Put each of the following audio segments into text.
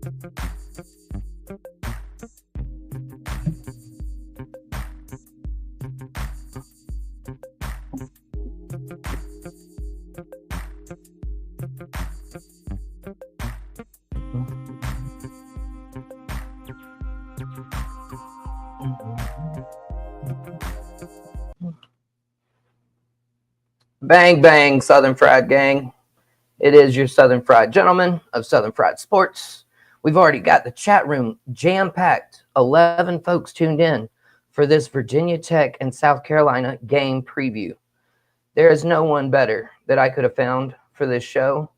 Bang, bang, Southern Fried Gang. It is your Southern Fried gentleman of Southern Fried Sports. We've already got the chat room jam-packed. 11 folks tuned in for this Virginia Tech and South Carolina game preview. There is no one better that I could have found for this show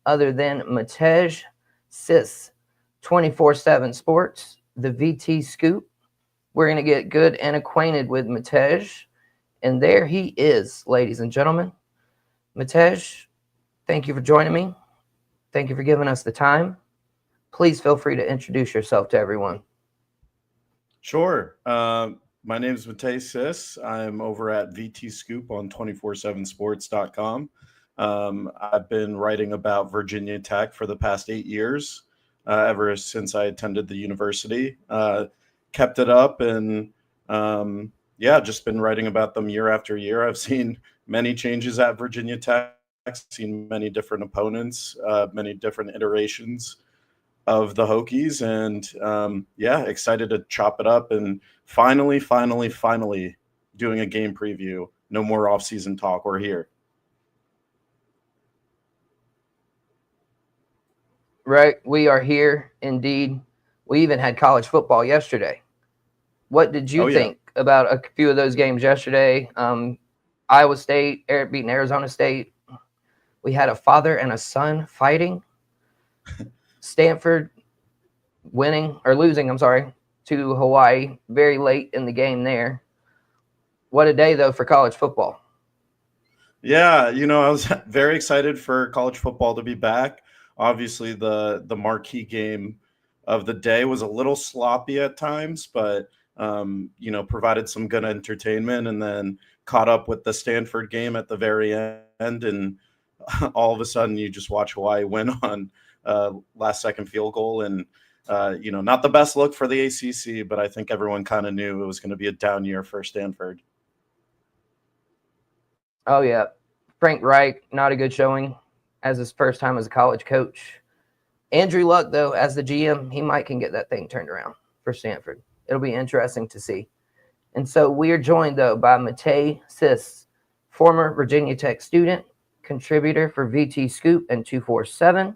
other than Matej Sis, 24/7 Sports, the VT Scoop. We're going to get good and acquainted with Matej. And there he is, ladies and gentlemen. Matej, thank you for joining me. Thank you for giving us the time. Please feel free to introduce yourself to everyone. Sure. My name is Matej Sis. I'm over at VT Scoop on 247sports.com. I've been writing about Virginia Tech for the past 8 years, ever since I attended the university. Kept it up and just been writing about them year after year. I've seen many changes at Virginia Tech, seen many different opponents, many different iterations of the Hokies, and excited to chop it up and finally doing a game preview. No more off-season talk. We're here. Right, we are here indeed. We even had college football yesterday. What did you think about a few of those games yesterday? Iowa State beating Arizona State. We had a father and a son fighting. Stanford losing to Hawaii very late in the game there. What a day, though, for college football. Yeah, I was very excited for college football to be back. Obviously, the marquee game of the day was a little sloppy at times, but provided some good entertainment, and then caught up with the Stanford game at the very end, and all of a sudden you just watch Hawaii win on last second field goal. And not the best look for the ACC, but I think everyone kind of knew it was going to be a down year for Stanford. Oh yeah, Frank Reich, not a good showing as his first time as a college coach. Andrew Luck, though, as the GM, he might can get that thing turned around for Stanford. It'll be interesting to see. And so we are joined, though, by Matej Sis, former Virginia Tech student, contributor for VT Scoop and 247.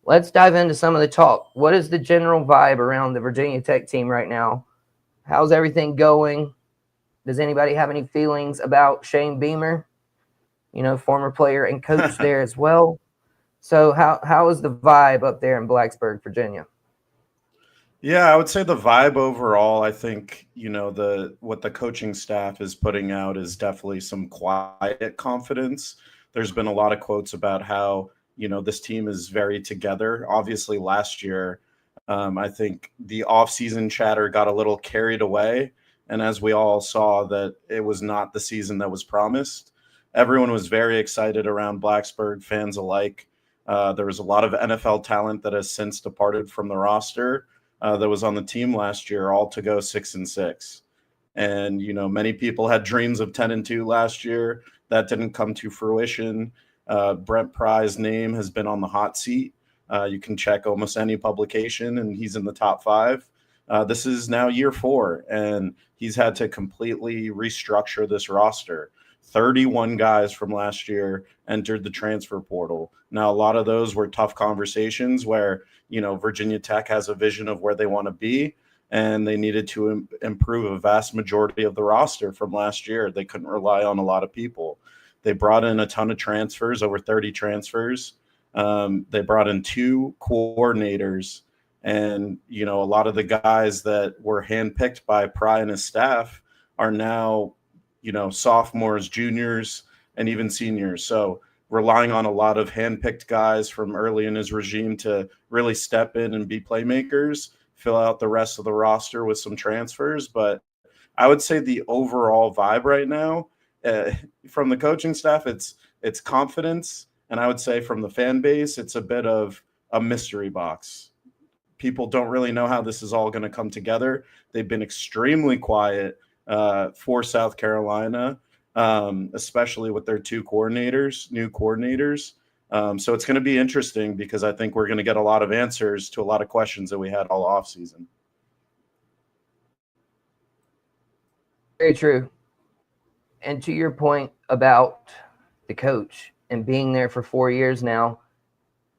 Let's dive into some of the talk. What is the general vibe around the Virginia Tech team right now? How's everything going? Does anybody have any feelings about Shane Beamer? Former player and coach there as well. So how is the vibe up there in Blacksburg, Virginia? Yeah, I would say the vibe overall, I think, what the coaching staff is putting out is definitely some quiet confidence. There's been a lot of quotes about how, this team is very together. Obviously, last year, I think the offseason chatter got a little carried away. And as we all saw, that it was not the season that was promised. Everyone was very excited around Blacksburg, fans alike. There was a lot of NFL talent that has since departed from the roster that was on the team last year, all to go 6-6. And, many people had dreams of 10-2 last year. That didn't come to fruition. Brent Pry's name has been on the hot seat. You can check almost any publication, and he's in the top 5. This is now year 4, and he's had to completely restructure this roster. 31 guys from last year entered the transfer portal. Now, a lot of those were tough conversations where, Virginia Tech has a vision of where they want to be, and they needed to improve a vast majority of the roster from last year. They couldn't rely on a lot of people. They brought in a ton of transfers, over 30 transfers. They brought in 2 coordinators, and, a lot of the guys that were handpicked by Pry and his staff are now, sophomores, juniors, and even seniors. So relying on a lot of handpicked guys from early in his regime to really step in and be playmakers, fill out the rest of the roster with some transfers. But I would say the overall vibe right now from the coaching staff, it's confidence. And I would say from the fan base, it's a bit of a mystery box. people don't really know how this is all going to come together. They've been extremely quiet for South Carolina, especially with their new coordinators. So it's going to be interesting because I think we're going to get a lot of answers to a lot of questions that we had all offseason. Very true. And to your point about the coach and being there for 4 years now,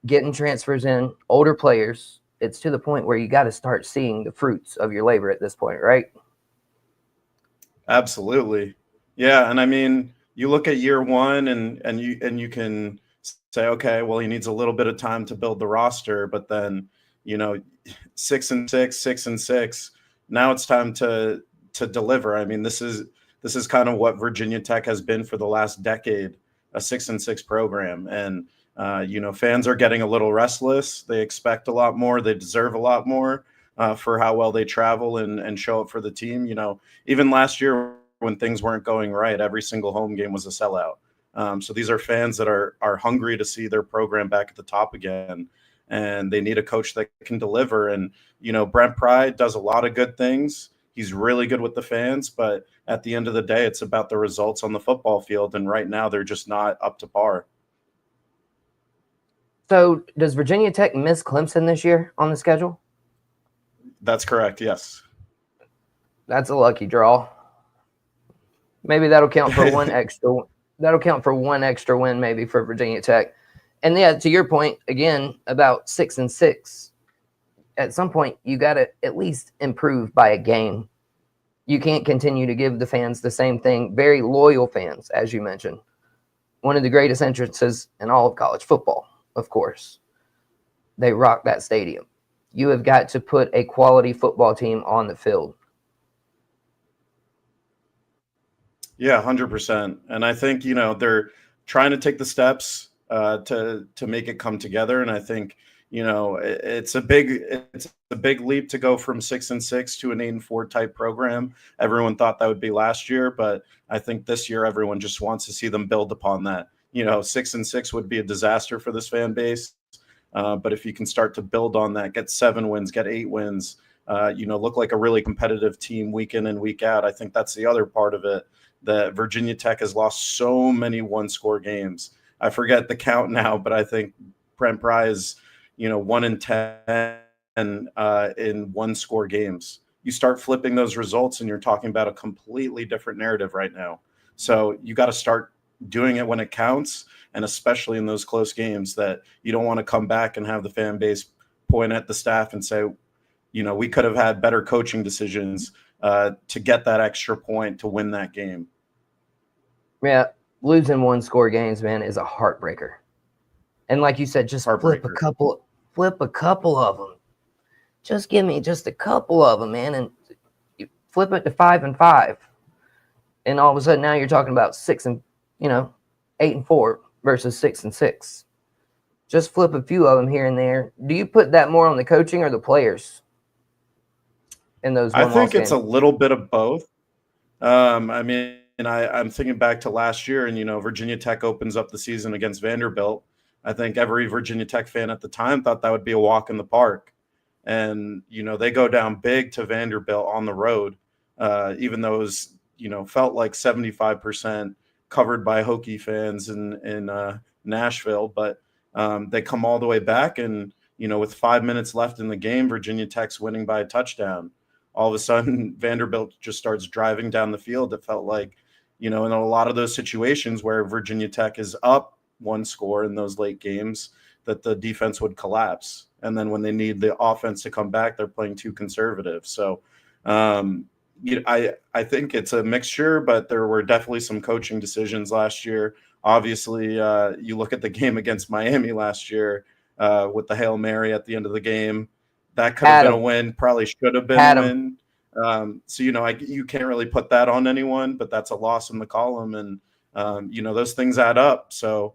getting transfers in, older players, it's to the point where you got to start seeing the fruits of your labor at this point, right? Absolutely. Yeah, and I mean, you look at year one and you can say, okay, well, he needs a little bit of time to build the roster, but then, 6-6, 6-6. Now it's time to deliver. I mean, this is kind of what Virginia Tech has been for the last decade, a 6-6 program. And fans are getting a little restless. They expect a lot more. They deserve a lot more for how well they travel and show up for the team. Even last year when things weren't going right, every single home game was a sellout. So these are fans that are hungry to see their program back at the top again, and they need a coach that can deliver. And Brent Pry does a lot of good things. He's really good with the fans, but at the end of the day, it's about the results on the football field. And right now, they're just not up to par. So does Virginia Tech miss Clemson this year on the schedule? That's correct, yes. That's a lucky draw. Maybe that'll count for one extra. That'll count for one extra win, maybe, for Virginia Tech. And yeah, to your point again about 6-6. At some point, you got to at least improve by a game. You can't continue to give the fans the same thing. Very loyal fans, as you mentioned. One of the greatest entrances in all of college football, of course. They rock that stadium. You have got to put a quality football team on the field. Yeah, 100%. And I think, they're trying to take the steps to make it come together. And I think, it's a big leap to go from 6-6 to an 8-4 type program. Everyone thought that would be last year, but I think this year everyone just wants to see them build upon that. 6-6 would be a disaster for this fan base. But if you can start to build on that, get 7 wins, get 8 wins, look like a really competitive team week in and week out. I think that's the other part of it, that Virginia Tech has lost so many one-score games. I forget the count now, but I think Brent Pry is, 1-10 in one-score games. You start flipping those results, and you're talking about a completely different narrative right now. So you got to start doing it when it counts, and especially in those close games that you don't want to come back and have the fan base point at the staff and say, we could have had better coaching decisions to get that extra point to win that game. Yeah, losing one-score games, man, is a heartbreaker. And like you said, just flip a couple of them. Just give me just a couple of them, man, and you flip it to 5-5, and all of a sudden now you're talking about 8-4 versus 6-6. Just flip a few of them here and there. Do you put that more on the coaching or the players in those? I think it's a little bit of both. I mean, I'm thinking back to last year, and Virginia Tech opens up the season against Vanderbilt. I think every Virginia Tech fan at the time thought that would be a walk in the park. And, they go down big to Vanderbilt on the road, even though it was, felt like 75% covered by Hokie fans in Nashville. But they come all the way back, and, with 5 minutes left in the game, Virginia Tech's winning by a touchdown. All of a sudden, Vanderbilt just starts driving down the field. It felt like, in a lot of those situations where Virginia Tech is up one score in those late games, that the defense would collapse. And then when they need the offense to come back, they're playing too conservative. So I think it's a mixture, but there were definitely some coaching decisions last year. Obviously, you look at the game against Miami last year with the Hail Mary at the end of the game. That could have been a win, probably should have been a win. So, you can't really put that on anyone, but that's a loss in the column. And, those things add up. So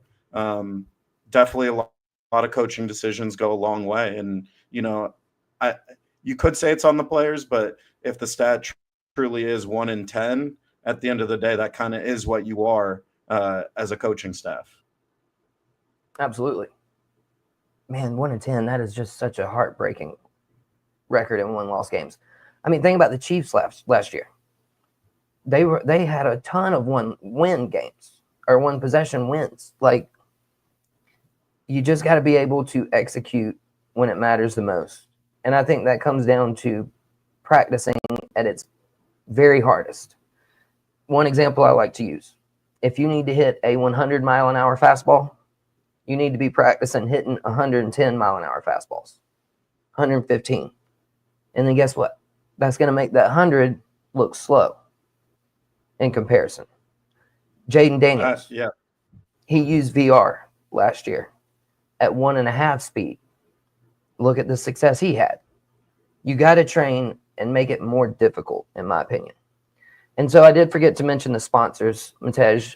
definitely a lot of coaching decisions go a long way. And, you could say it's on the players, but if the stat truly is 1-10, at the end of the day, that kind of is what you are as a coaching staff. Absolutely. Man, 1-10, that is just such a heartbreaking record in win-loss games. I mean, think about the Chiefs last year. They had a ton of one-win games or one-possession wins. Like, you just got to be able to execute when it matters the most. And I think that comes down to practicing at its very hardest. One example I like to use: if you need to hit a 100-mile-an-hour fastball, you need to be practicing hitting 110-mile-an-hour fastballs, 115. And then guess what? That's going to make that 100 look slow in comparison. Jaden Daniels, Yeah. he used VR last year at 1.5 speed. Look at the success he had. You got to train and make it more difficult, in my opinion. And so I did forget to mention the sponsors, Matej.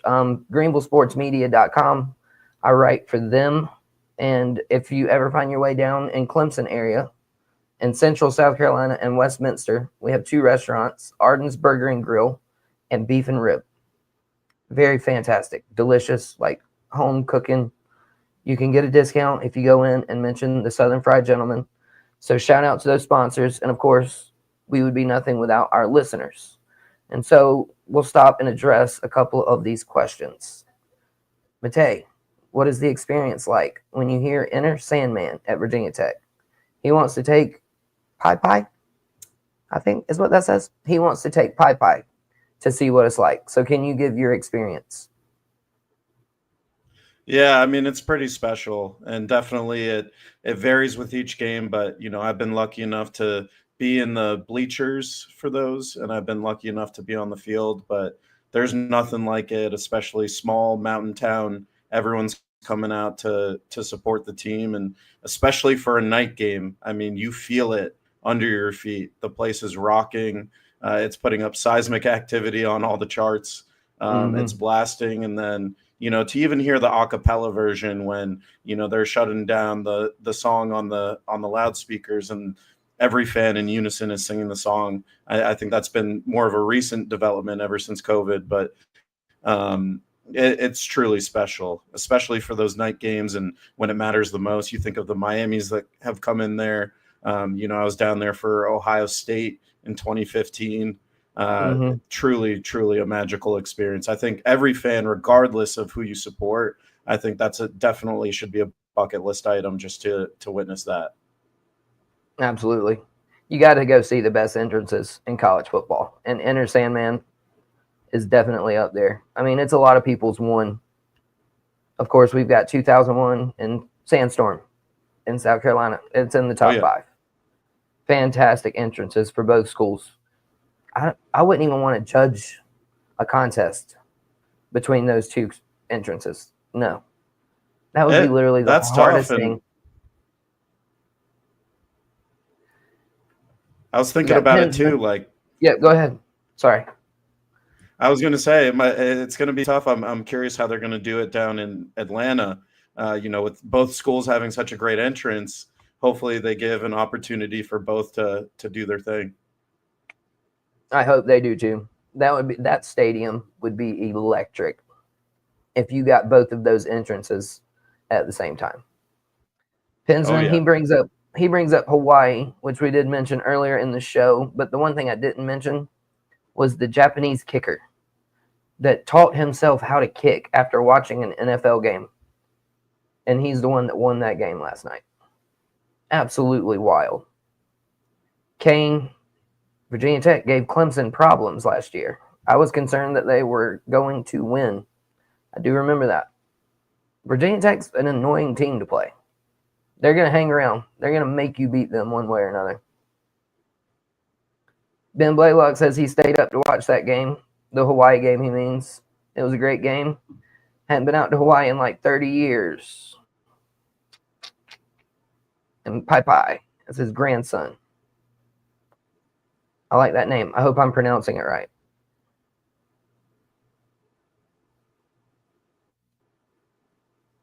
GreenvilleSportsMedia.com. I write for them. And if you ever find your way down in Clemson area, in Central South Carolina and Westminster, we have 2 restaurants, Arden's Burger and Grill and Beef and Rib. Very fantastic, delicious, like home cooking. You can get a discount if you go in and mention the Southern Fried Gentleman. So shout out to those sponsors. And of course, we would be nothing without our listeners. And so we'll stop and address a couple of these questions. Matej, what is the experience like when you hear Enter Sandman at Virginia Tech? He wants to take Pi, I think is what that says. He wants to take Pi to see what it's like. So can you give your experience? Yeah, I mean, it's pretty special, and definitely it varies with each game, but I've been lucky enough to be in the bleachers for those, and I've been lucky enough to be on the field, but there's nothing like it, especially small mountain town. Everyone's coming out to support the team, and especially for a night game. I mean, you feel it under your feet. The place is rocking. It's putting up seismic activity on all the charts. It's blasting, and then to even hear the a cappella version when they're shutting down the song on the loudspeakers, and every fan in unison is singing the song. I think that's been more of a recent development ever since COVID, but it's truly special, especially for those night games and when it matters the most. You think of the Miamis that have come in there. I was down there for Ohio State in 2015. Truly a magical experience. I think every fan, regardless of who you support, I think definitely should be a bucket list item just to witness that. Absolutely. You got to go see the best entrances in college football, and Enter Sandman is definitely up there. I mean, it's a lot of people's one. Of course, we've got 2001 and Sandstorm in South Carolina. It's in the top 5. Fantastic entrances for both schools. I wouldn't even want to judge a contest between those 2 entrances. No. That would be literally the hardest thing. I was thinking about it too. Yeah, go ahead. Sorry. I was going to say it's going to be tough. I'm curious how they're going to do it down in Atlanta. With both schools having such a great entrance, hopefully they give an opportunity for both to do their thing. I hope they do too. That stadium would be electric if you got both of those entrances at the same time. Pinsman, he brings up Hawaii, which we did mention earlier in the show, but the one thing I didn't mention was the Japanese kicker that taught himself how to kick after watching an NFL game. And he's the one that won that game last night. Absolutely wild. Kane, Virginia Tech gave Clemson problems last year. I was concerned that they were going to win. I do remember that. Virginia Tech's an annoying team to play. They're going to hang around. They're going to make you beat them one way or another. Ben Blaylock says he stayed up to watch that game. The Hawaii game, he means. It was a great game. Hadn't been out to Hawaii in like 30 years. And Pai, that's his grandson. I like that name. I hope I'm pronouncing it right.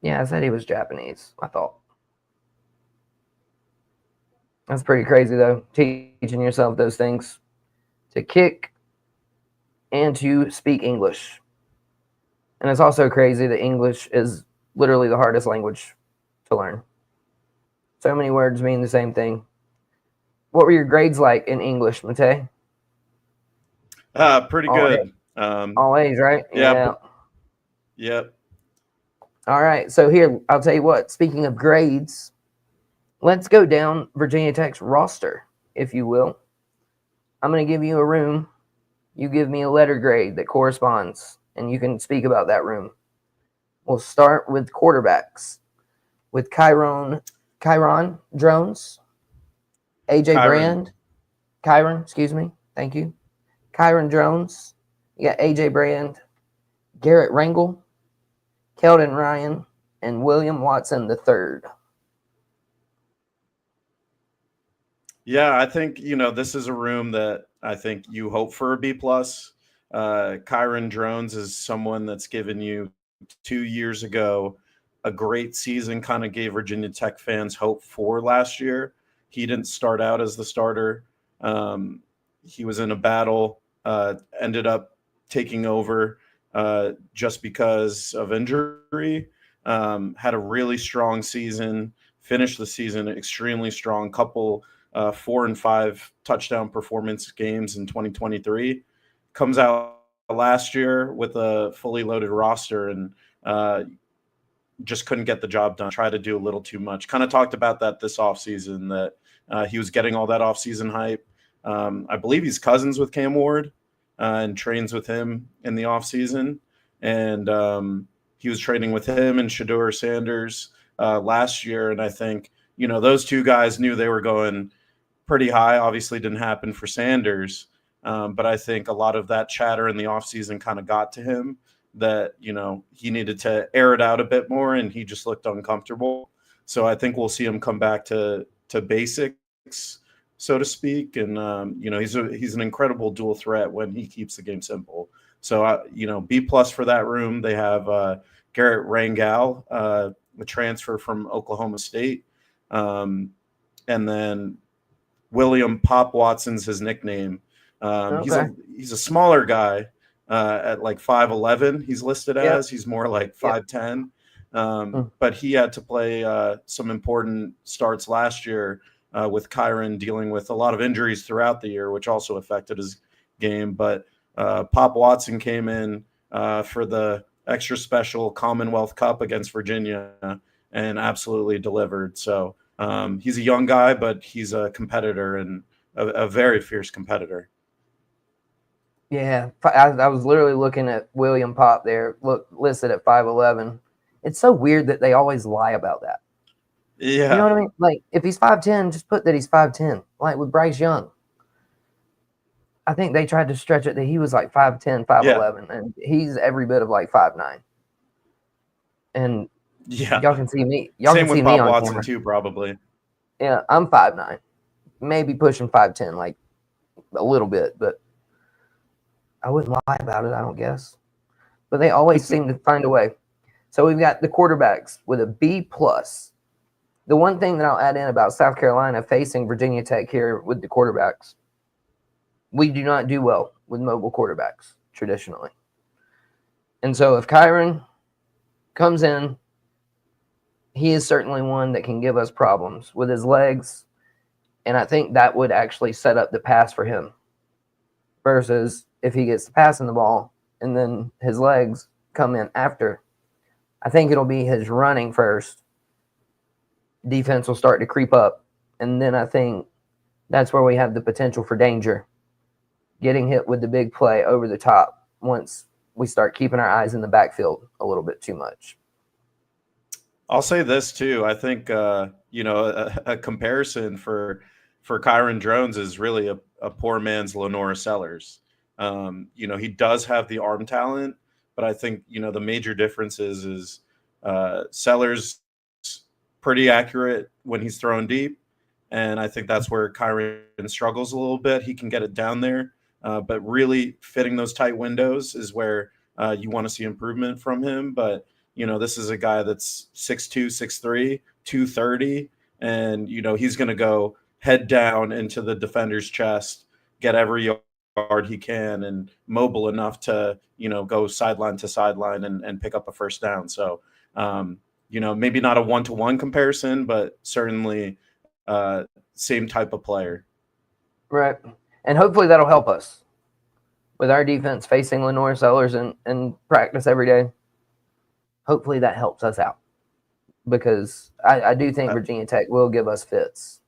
Yeah, I said he was Japanese, I thought. That's pretty crazy, though, teaching yourself those things. To kick and to speak English. And it's also crazy that English is literally the hardest language to learn. So many words mean the same thing. What were your grades like in English, Matej? Pretty All good. all A's, right? Yeah. Yeah. Yep. All right. So here, I'll tell you what. Speaking of grades, let's go down Virginia Tech's roster, if you will. I'm going to give you a room. You give me a letter grade that corresponds, and you can speak about that room. We'll start with quarterbacks with Kyron Drones, AJ Kyron. Kyron, excuse me. Thank you. Kyron Drones. You got AJ Brand, Garrett Rangel, Keldon Ryan, and William Watson III. Yeah, I think this is a room that I think you hope for a B plus. Kyron Drones is someone that's given you 2 years ago a great season, kind of gave Virginia Tech fans hope for last year. He didn't start out as the starter. He was in a battle, ended up taking over just because of injury. Had a really strong season, finished the season extremely strong, couple 4 and 5 touchdown performance games in 2023. Comes out last year with a fully loaded roster and just couldn't get the job done. Tried to do a little too much. Kind of talked about that this offseason, that he was getting all that offseason hype. I believe he's cousins with Cam Ward and trains with him in the offseason. And he was training with him and Shedeur Sanders last year. And I think, those two guys knew they were going pretty high. Obviously didn't happen for Sanders. But I think a lot of that chatter in the offseason kind of got to him that, he needed to air it out a bit more and he just looked uncomfortable. So I think we'll see him come back to basics, so to speak. And, he's an incredible dual threat when he keeps the game simple. So, B plus for that room. They have Garrett Rangel, a transfer from Oklahoma State. And then William Pop Watson's his nickname. Okay. He's a smaller guy at like 5'11". He's listed Yep. as he's more like 5'10". Hmm. But he had to play some important starts last year with Kyron dealing with a lot of injuries throughout the year, which also affected his game. But Pop Watson came in for the extra special Commonwealth Cup against Virginia and absolutely delivered. So he's a young guy, but he's a competitor and a very fierce competitor. Yeah, I was literally looking at William Pop there, listed at 5'11". It's so weird that they always lie about that. Yeah. You know what I mean? Like, if he's 5'10", just put that he's 5'10", like with Bryce Young. I think they tried to stretch it that he was like 5'10", 5'11", and he's every bit of like 5'9". And yeah, y'all can see me. Y'all Same can with see Pop me on Watson camera. too, probably. Yeah, I'm 5'9", maybe pushing 5'10", like a little bit, but I wouldn't lie about it, I don't guess. But they always seem to find a way. So we've got the quarterbacks with a B plus. The one thing that I'll add in about South Carolina facing Virginia Tech here with the quarterbacks, we do not do well with mobile quarterbacks traditionally. And so if Kyron comes in, he is certainly one that can give us problems with his legs. And I think that would actually set up the pass for him versus if he gets the pass in the ball and then his legs come in after. I think it'll be his running first. Defense will start to creep up. And then I think that's where we have the potential for danger. Getting hit with the big play over the top once we start keeping our eyes in the backfield a little bit too much. I'll say this too. I think a comparison for Kyron Drones is really a poor man's Lenora Sellers. He does have the arm talent, but I think the major difference is Sellers pretty accurate when he's thrown deep, and I think that's where Kyron struggles a little bit. He can get it down there, but really fitting those tight windows is where you want to see improvement from him. But this is a guy that's 6'2", 6'3", 230, and he's going to go head down into the defender's chest, get every yard he can, and mobile enough to go sideline to sideline and pick up a first down. So maybe not a one-to-one comparison, but certainly same type of player. Right. And hopefully that'll help us with our defense facing Lenore Sellers in practice every day. Hopefully that helps us out because I do think Virginia Tech will give us fits.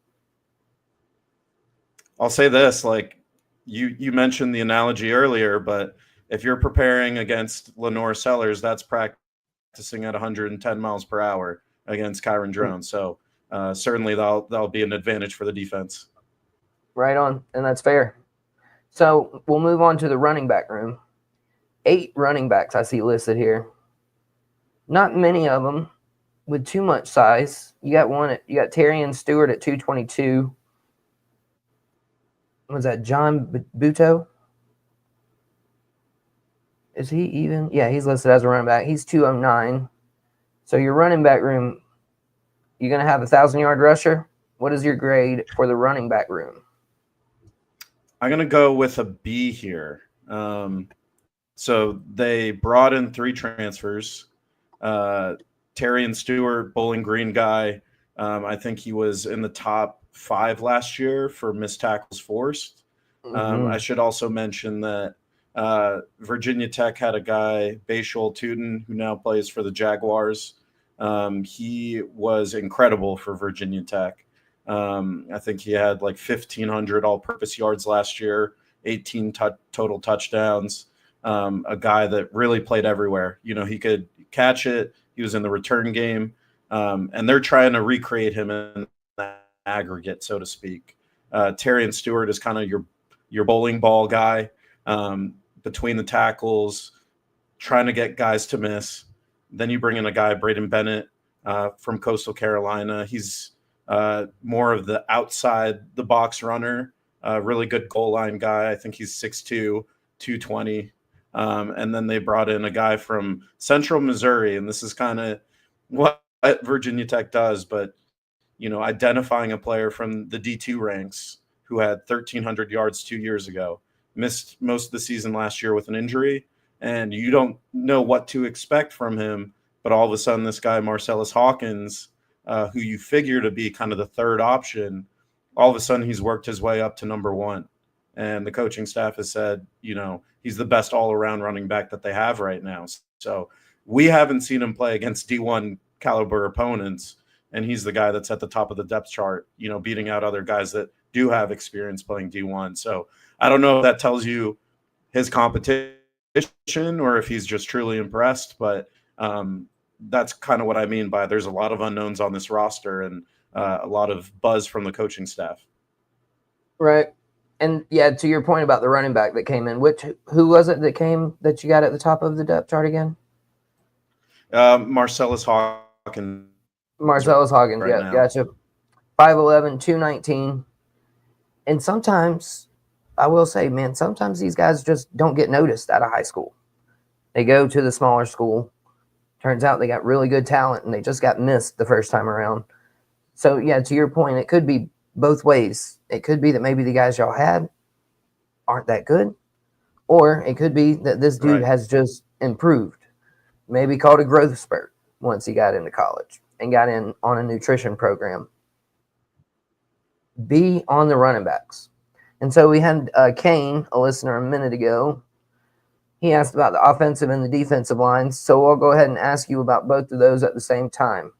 I'll say this, like you mentioned the analogy earlier, but if you're preparing against Lenore Sellers, that's practicing at 110 miles per hour against Kyron Drone. So certainly that'll be an advantage for the defense. Right on, and that's fair. So we'll move on to the running back room. 8 running backs I see listed here. Not many of them with too much size. You got Terrian Stewart at 222. Was that John Buto? Is he even? Yeah, he's listed as a running back. He's 209. So your running back room, you're going to have a 1,000-yard rusher. What is your grade for the running back room? I'm going to go with a B here. So they brought in 3 transfers. Terrian Stewart, Bowling Green guy. I think he was in the top 5 last year for missed tackles forced. I should also mention that Virginia Tech had a guy, Bashul Tootin, who now plays for the Jaguars. He was incredible for Virginia Tech. I think he had like 1,500 all-purpose yards last year, 18 total touchdowns. A guy that really played everywhere. You know, he could catch it. He was in the return game. And they're trying to recreate him in that aggregate, so to speak. Terrian Stewart is kind of your bowling ball guy between the tackles, trying to get guys to miss. Then you bring in a guy, Braden Bennett, from Coastal Carolina. He's more of the outside the box runner, really good goal line guy. I think he's 6'2", 220. And then they brought in a guy from Central Missouri, and this is kind of what Virginia Tech does, but, you know, identifying a player from the D2 ranks who had 1,300 yards 2 years ago, missed most of the season last year with an injury, and you don't know what to expect from him, but all of a sudden this guy, Marcellus Hawkins, who you figure to be kind of the third option, all of a sudden he's worked his way up to number 1. And the coaching staff has said, you know, he's the best all-around running back that they have right now. So we haven't seen him play against D1 caliber opponents, and he's the guy that's at the top of the depth chart, you know, beating out other guys that do have experience playing D1. So I don't know if that tells you his competition or if he's just truly impressed, but that's kind of what I mean by there's a lot of unknowns on this roster and a lot of buzz from the coaching staff. Right. And yeah, to your point about the running back that came in, who was it that you got at the top of the depth chart again? Marcellus Hawkins. Marcellus Hawkins, right, yeah, gotcha. 5'11", 219. And sometimes, I will say, man, sometimes these guys just don't get noticed out of high school. They go to the smaller school. Turns out they got really good talent, and they just got missed the first time around. So, yeah, to your point, it could be both ways. It could be that maybe the guys y'all had aren't that good, or it could be that this dude has just improved, maybe called a growth spurt once he got into college and got in on a nutrition program. B on the running backs. And so we had Kane, a listener, a minute ago. He asked about the offensive and the defensive lines, so I'll go ahead and ask you about both of those at the same time.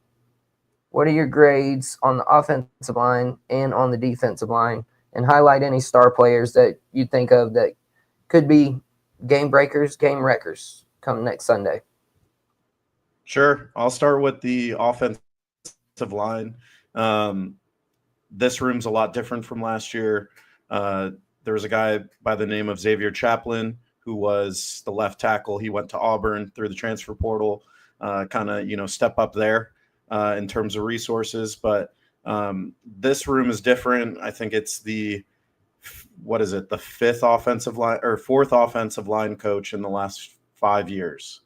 What are your grades on the offensive line and on the defensive line? And highlight any star players that you think of that could be game breakers, game wreckers come next Sunday. Sure. I'll start with the offensive line. This room's a lot different from last year. There was a guy by the name of Xavier Chaplin who was the left tackle. He went to Auburn through the transfer portal, kind of, you know, step up there in terms of resources. But this room is different. I think it's the fourth offensive line coach in the last 5 years.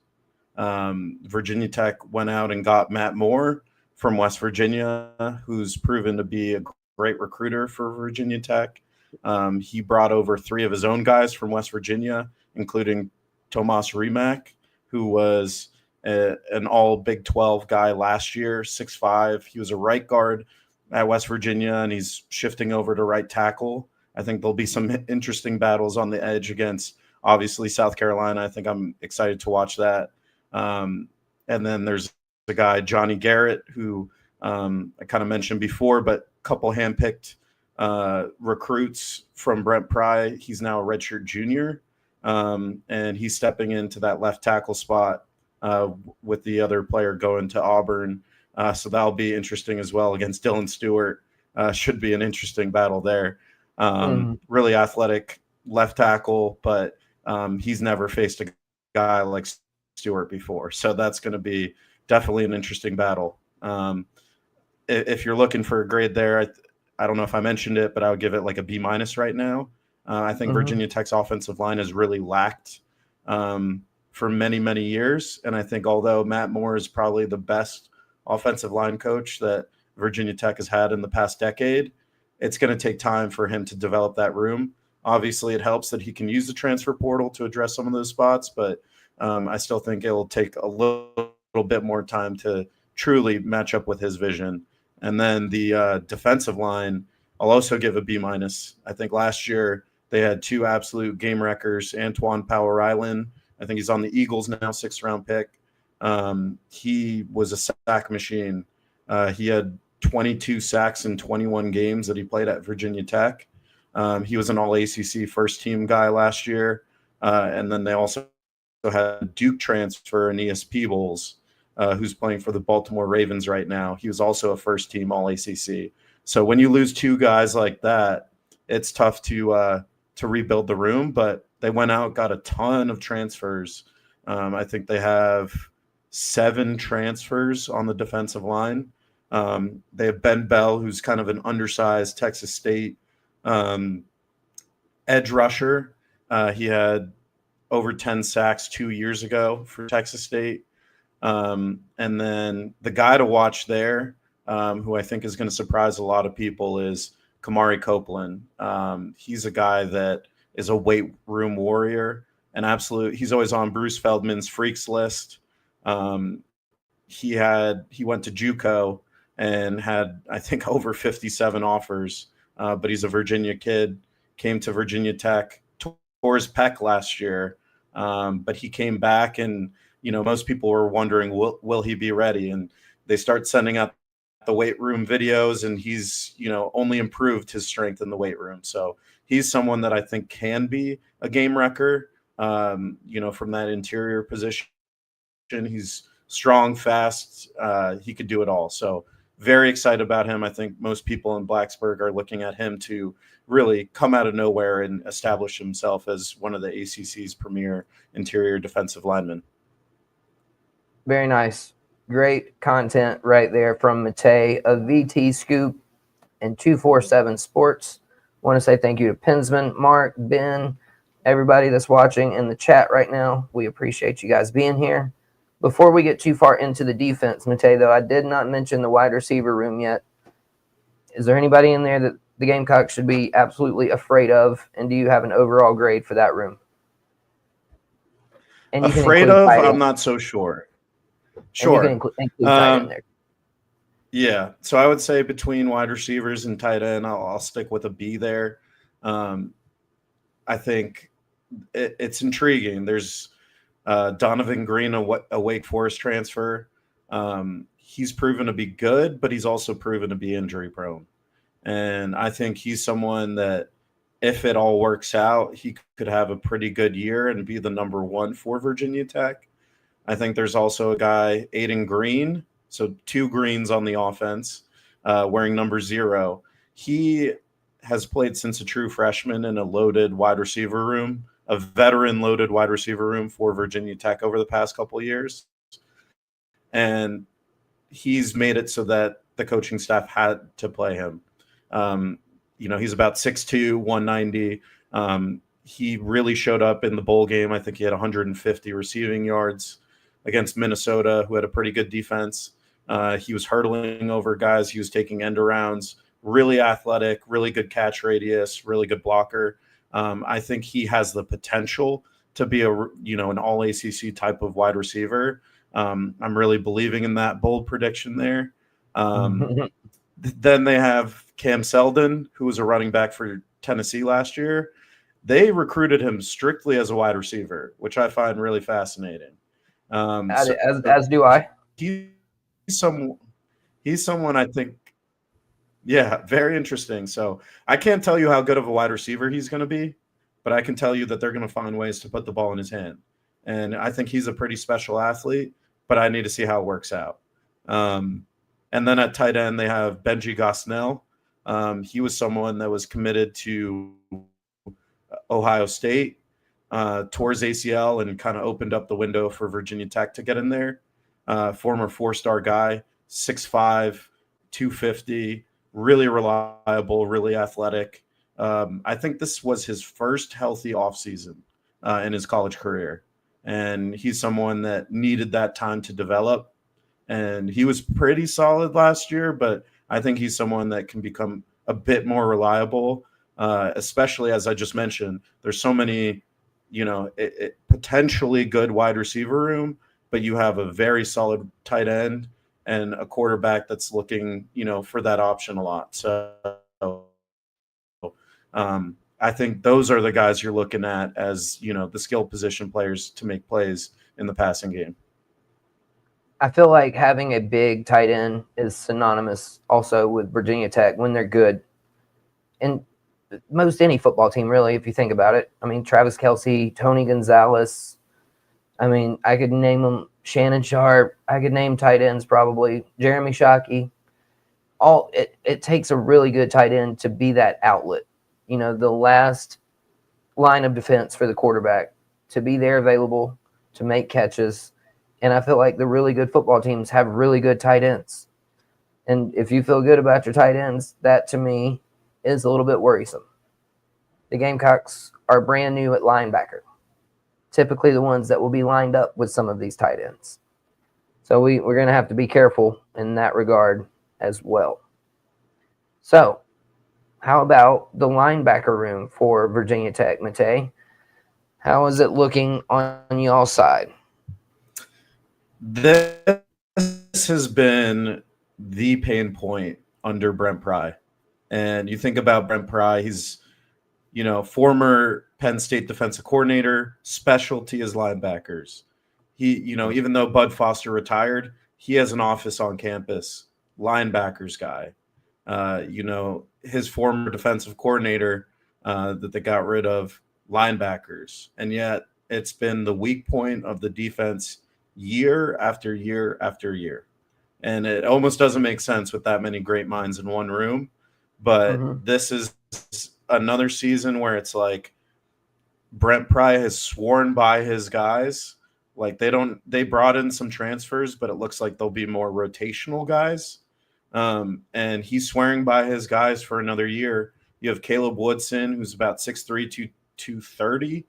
Virginia Tech went out and got Matt Moore from West Virginia, who's proven to be a great recruiter for Virginia Tech. He brought over 3 of his own guys from West Virginia, including Tomas Rimac, who was an all Big 12 guy last year, 6'5". He was a right guard at West Virginia, and he's shifting over to right tackle. I think there'll be some interesting battles on the edge against obviously South Carolina. I think I'm excited to watch that. And then there's a guy, Johnny Garrett, who I kind of mentioned before, but a couple handpicked recruits from Brent Pry. He's now a redshirt junior, and he's stepping into that left tackle spot with the other player going to Auburn. So that'll be interesting as well against Dylan Stewart. Should be an interesting battle there. Really athletic left tackle, but he's never faced a guy like Stewart before. So that's going to be definitely an interesting battle. If you're looking for a grade there, I don't know if I mentioned it, but I would give it like a B- right now. I think Virginia Tech's offensive line has really lacked for many, many years. And I think although Matt Moore is probably the best offensive line coach that Virginia Tech has had in the past decade, it's going to take time for him to develop that room. Obviously, it helps that he can use the transfer portal to address some of those spots, but I still think it will take a little bit more time to truly match up with his vision. And then the defensive line, I'll also give a B-. I think last year they had two absolute game wreckers, Antoine Power-Island. I think he's on the Eagles now, 6th-round pick. He was a sack machine. He had 22 sacks in 21 games that he played at Virginia Tech. He was an all-ACC first-team guy last year. And then they also had Duke transfer Aeneas Peebles, who's playing for the Baltimore Ravens right now. He was also a first-team all-ACC. So when you lose two guys like that, it's tough to rebuild the room. But they went out, got a ton of transfers. I think they have 7 transfers on the defensive line. They have Ben Bell, who's kind of an undersized Texas State edge rusher. He had over 10 sacks 2 years ago for Texas State. And then the guy to watch there, who I think is going to surprise a lot of people, is Kamari Copeland. He's a guy that is a weight room warrior, he's always on Bruce Feldman's freaks list. He went to JUCO and had, I think, over 57 offers, but he's a Virginia kid, came to Virginia Tech, tore his pec last year, but he came back and, most people were wondering, will he be ready? And they start sending out the weight room videos, and he's, only improved his strength in the weight room. So he's someone that I think can be a game wrecker, from that interior position. He's strong, fast. He could do it all. So very excited about him. I think most people in Blacksburg are looking at him to really come out of nowhere and establish himself as one of the ACC's premier interior defensive linemen. Very nice. Great content right there from Matej of VT Scoop and 247 Sports. Want to say thank you to Pinsman, Mark, Ben, everybody that's watching in the chat right now. We appreciate you guys being here. Before we get too far into the defense, Matej, though, I did not mention the wide receiver room yet. Is there anybody in there that the Gamecocks should be absolutely afraid of? And do you have an overall grade for that room? And afraid of? I'm not so sure. Sure. And you can include tight end there. Yeah. So I would say between wide receivers and tight end, I'll stick with a B there. I think it's intriguing. There's Donovan Green, a Wake Forest transfer. He's proven to be good, but he's also proven to be injury prone. And I think he's someone that, if it all works out, he could have a pretty good year and be the number 1 for Virginia Tech. I think there's also a guy, Aiden Green, so 2 greens on the offense, wearing number 0. He has played since a true freshman in a loaded wide receiver room, a veteran loaded wide receiver room for Virginia Tech over the past couple of years. And he's made it so that the coaching staff had to play him. He's about 6'2", 190. He really showed up in the bowl game. I think he had 150 receiving yards against Minnesota, who had a pretty good defense. He was hurdling over guys. He was taking end arounds, really athletic, really good catch radius, really good blocker. I think he has the potential to be an all ACC type of wide receiver. I'm really believing in that bold prediction there. Then they have Cam Seldon, who was a running back for Tennessee last year, they recruited him strictly as a wide receiver, which I find really fascinating. So As do I. he's some he's someone I think, yeah, very interesting. So I can't tell you how good of a wide receiver he's going to be, but I can tell you that they're going to find ways to put the ball in his hand. And I think he's a pretty special athlete, but I need to see how it works out. Um, and then at tight end, they have Benji Gosnell. He was someone that was committed to Ohio State, tore his ACL, and kind of opened up the window for Virginia Tech to get in there. Former 4-star guy, 6'5", 250, really reliable, really athletic. I think this was his first healthy offseason in his college career. And he's someone that needed that time to develop. And he was pretty solid last year, but I think he's someone that can become a bit more reliable, especially as I just mentioned. There's so many, potentially good wide receiver room, but you have a very solid tight end and a quarterback that's looking, for that option a lot. So I think those are the guys you're looking at as, the skill position players to make plays in the passing game. I feel like having a big tight end is synonymous also with Virginia Tech when they're good. And most any football team, really, if you think about it. I mean, Travis Kelce, Tony Gonzalez. I mean, I could name them. Shannon Sharp. I could name tight ends probably. Jeremy Shockey. It takes a really good tight end to be that outlet. The last line of defense for the quarterback, to be there available, to make catches. And I feel like the really good football teams have really good tight ends. And if you feel good about your tight ends, that to me is a little bit worrisome. The Gamecocks are brand new at linebacker, typically the ones that will be lined up with some of these tight ends. So we're going to have to be careful in that regard as well. So how about the linebacker room for Virginia Tech, Matej? How is it looking on y'all's side? This has been the pain point under Brent Pry. And you think about Brent Pry, he's, former Penn State defensive coordinator, specialty is linebackers. He, even though Bud Foster retired, he has an office on campus, linebackers guy. His former defensive coordinator that they got rid of, linebackers. And yet it's been the weak point of the defense year after year after year. And it almost doesn't make sense with that many great minds in one room. But This is another season where it's like Brent Pry has sworn by his guys. Like they brought in some transfers, but it looks like they'll be more rotational guys. And he's swearing by his guys for another year. You have Caleb Woodson, who's about 6'3", 230.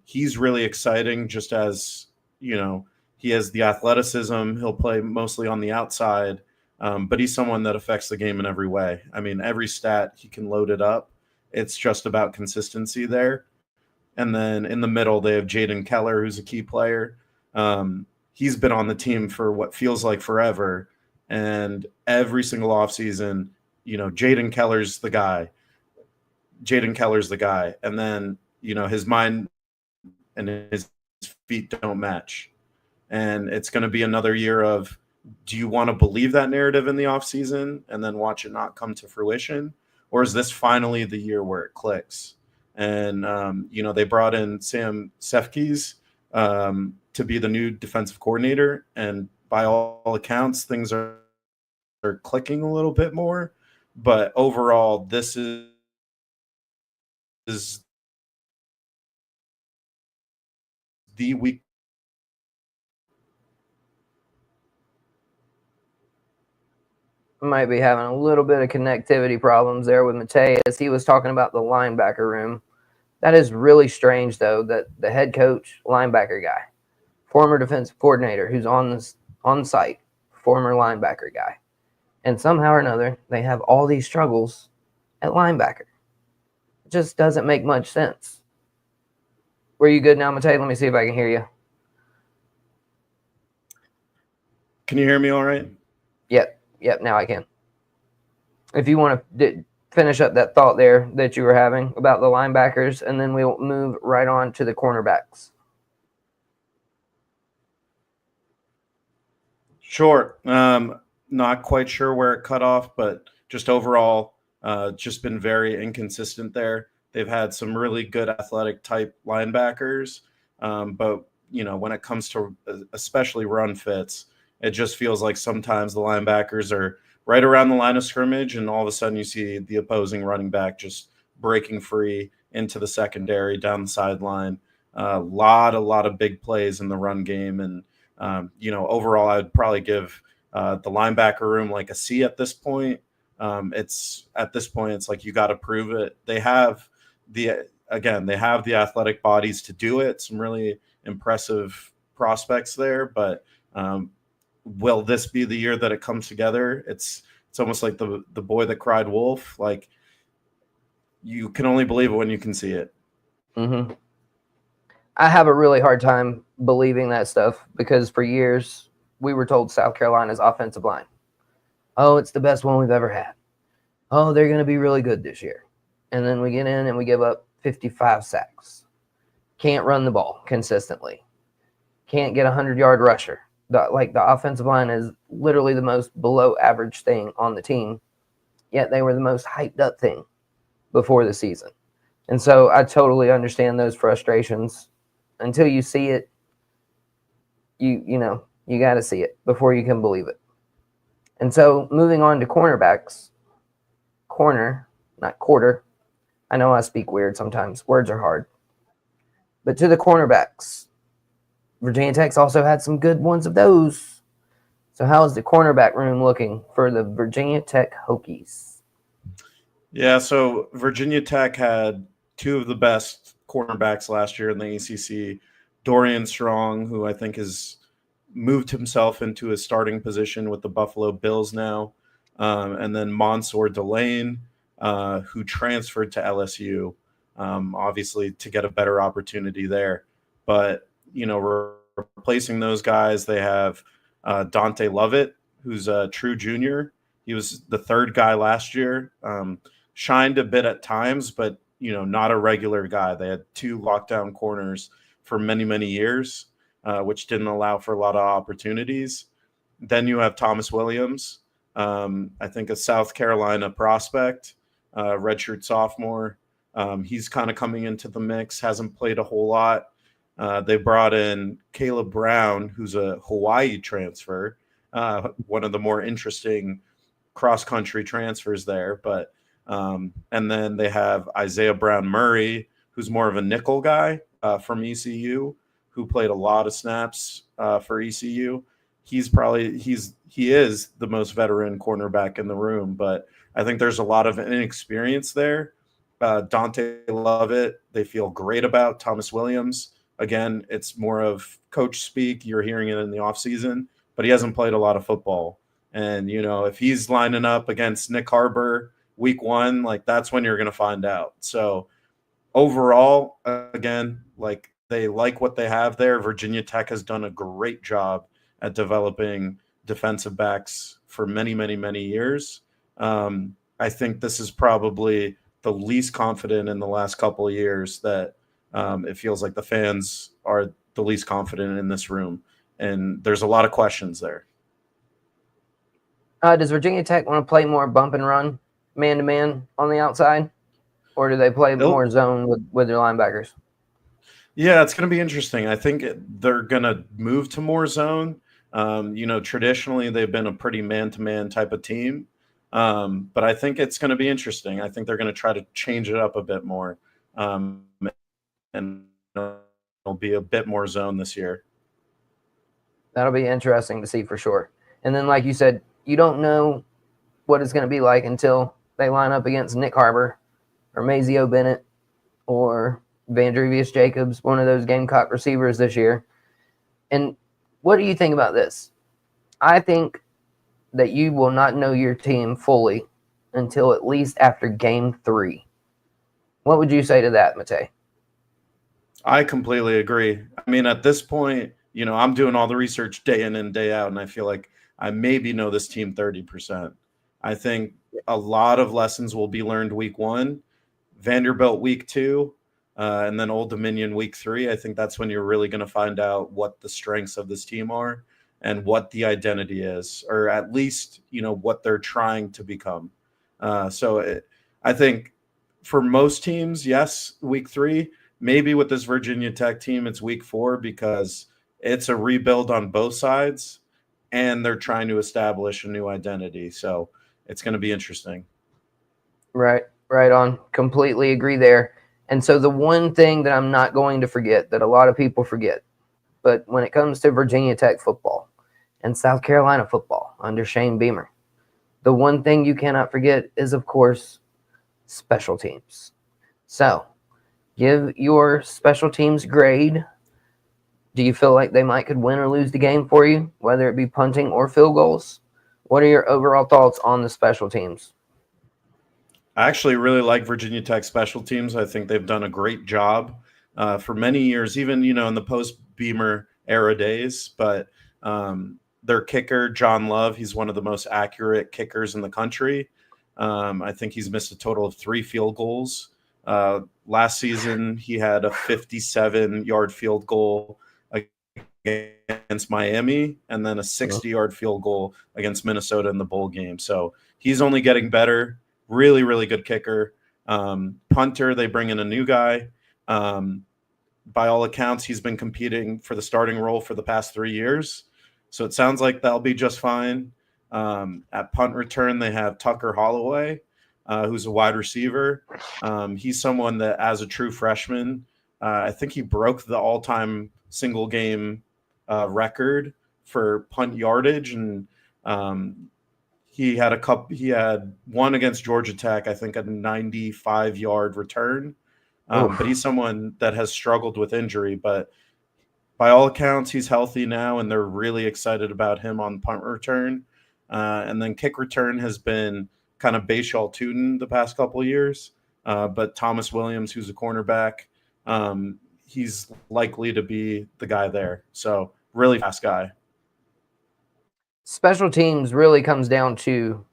He's really exciting just as, he has the athleticism. He'll play mostly on the outside, but he's someone that affects the game in every way. I mean, every stat, he can load it up. It's just about consistency there. And then in the middle, they have Jaden Keller, who's a key player. He's been on the team for what feels like forever. And every single offseason, Jaden Keller's the guy. And then, his mind and his feet don't match. And it's going to be another year of, do you want to believe that narrative in the offseason and then watch it not come to fruition? Or is this finally the year where it clicks? And, they brought in Sam Sefkes to be the new defensive coordinator. And by all accounts, things are clicking a little bit more. But overall, this is the week. Might be having a little bit of connectivity problems there with Matej as he was talking about the linebacker room. That is really strange, though, that the head coach, linebacker guy, former defensive coordinator who's on site, former linebacker guy, and somehow or another they have all these struggles at linebacker. It just doesn't make much sense. Were you good now, Matej? Let me see if I can hear you. Can you hear me all right? Yep, now I can. If you want to finish up that thought there that you were having about the linebackers, and then we'll move right on to the cornerbacks. Sure. Not quite sure where it cut off, but just overall, just been very inconsistent there. They've had some really good athletic type linebackers, but when it comes to especially run fits, it just feels like sometimes the linebackers are right around the line of scrimmage, and all of a sudden you see the opposing running back just breaking free into the secondary down the sideline. A lot of big plays in the run game, and overall, I'd probably give the linebacker room like a C at this point. It's like you got to prove it. They have the athletic bodies to do it. Some really impressive prospects there, but will this be the year that it comes together? It's almost like the boy that cried wolf. Like, you can only believe it when you can see it. Mm-hmm. I have a really hard time believing that stuff because for years we were told South Carolina's offensive line, oh, it's the best one we've ever had. Oh, they're going to be really good this year. And then we get in and we give up 55 sacks. Can't run the ball consistently. Can't get a 100-yard rusher. The offensive line is literally the most below average thing on the team, yet they were the most hyped up thing before the season. And so I totally understand those frustrations. Until you see it, you got to see it before you can believe it. And so moving on to cornerbacks, corner, not quarter. I know I speak weird sometimes. Words are hard. But to the cornerbacks, Virginia Tech's also had some good ones of those. So how is the cornerback room looking for the Virginia Tech Hokies? Yeah, so Virginia Tech had two of the best cornerbacks last year in the ACC. Dorian Strong, who I think has moved himself into a starting position with the Buffalo Bills now, and then Mansour Delane, who transferred to LSU, obviously to get a better opportunity there. But, replacing those guys, they have Dante Lovett, who's a true junior. He was the third guy last year, shined a bit at times, but, not a regular guy. They had two lockdown corners for many, many years, which didn't allow for a lot of opportunities. Then you have Thomas Williams, I think a South Carolina prospect, redshirt sophomore. He's kind of coming into the mix, hasn't played a whole lot. They brought in Caleb Brown, who's a Hawaii transfer, one of the more interesting cross-country transfers there. But and then they have Isaiah Brown Murray, who's more of a nickel guy from ECU, who played a lot of snaps for ECU. He is the most veteran cornerback in the room, but I think there's a lot of inexperience there. Dante Lovett, they feel great about. Thomas Williams, again, it's more of coach speak. You're hearing it in the offseason, but he hasn't played a lot of football. And, if he's lining up against Nick Harbor week 1, like, that's when you're going to find out. So overall, again, they like what they have there. Virginia Tech has done a great job at developing defensive backs for many, many, many years. I think this is probably the least confident in the last couple of years that it feels like the fans are the least confident in this room. And there's a lot of questions there. Does Virginia Tech want to play more bump and run, man-to-man on the outside? Or do they play more zone with their linebackers? Yeah, it's going to be interesting. I think they're going to move to more zone. Traditionally, they've been a pretty man-to-man type of team. But I think it's going to be interesting. I think they're going to try to change it up a bit more. And it'll be a bit more zone this year. That'll be interesting to see for sure. And then, like you said, you don't know what it's going to be like until they line up against Nick Harbor or Mazio Bennett or Vandrevius Jacobs, one of those Gamecock receivers this year. And what do you think about this? I think that you will not know your team fully until at least after game 3. What would you say to that, Matej? I completely agree. I mean, at this point, I'm doing all the research day in and day out, and I feel like I maybe know this team 30%. I think a lot of lessons will be learned week 1, Vanderbilt week 2, and then Old Dominion week 3. I think that's when you're really going to find out what the strengths of this team are and what the identity is, or at least, what they're trying to become. I think for most teams, yes, week 3. Maybe with this Virginia Tech team, it's week 4 because it's a rebuild on both sides and they're trying to establish a new identity. So it's going to be interesting. Right on. Completely agree there. And so the one thing that I'm not going to forget that a lot of people forget, but when it comes to Virginia Tech football and South Carolina football under Shane Beamer, the one thing you cannot forget is, of course, special teams. So give your special teams grade. Do you feel like they could win or lose the game for you, whether it be punting or field goals? What are your overall thoughts on the special teams? I actually really like Virginia Tech special teams. I think they've done a great job for many years, even in the post Beamer era days. But their kicker, John Love, he's one of the most accurate kickers in the country. I think he's missed a total of 3 field goals. Last season, he had a 57-yard field goal against Miami and then a 60-yard field goal against Minnesota in the bowl game. So he's only getting better. Really, really good kicker. Punter, they bring in a new guy. By all accounts, he's been competing for the starting role for the past 3 years. So it sounds like that'll be just fine. At punt return, they have Tucker Holloway, who's a wide receiver. He's someone that, as a true freshman, I think he broke the all-time single-game record for punt yardage, and he had one against Georgia Tech, I think a 95-yard return. But he's someone that has struggled with injury. But by all accounts, he's healthy now, and they're really excited about him on punt return. And then kick return has been kind of Bashal Tootin the past couple of years. But Thomas Williams, who's a cornerback, he's likely to be the guy there. So really fast guy. Special teams really comes down to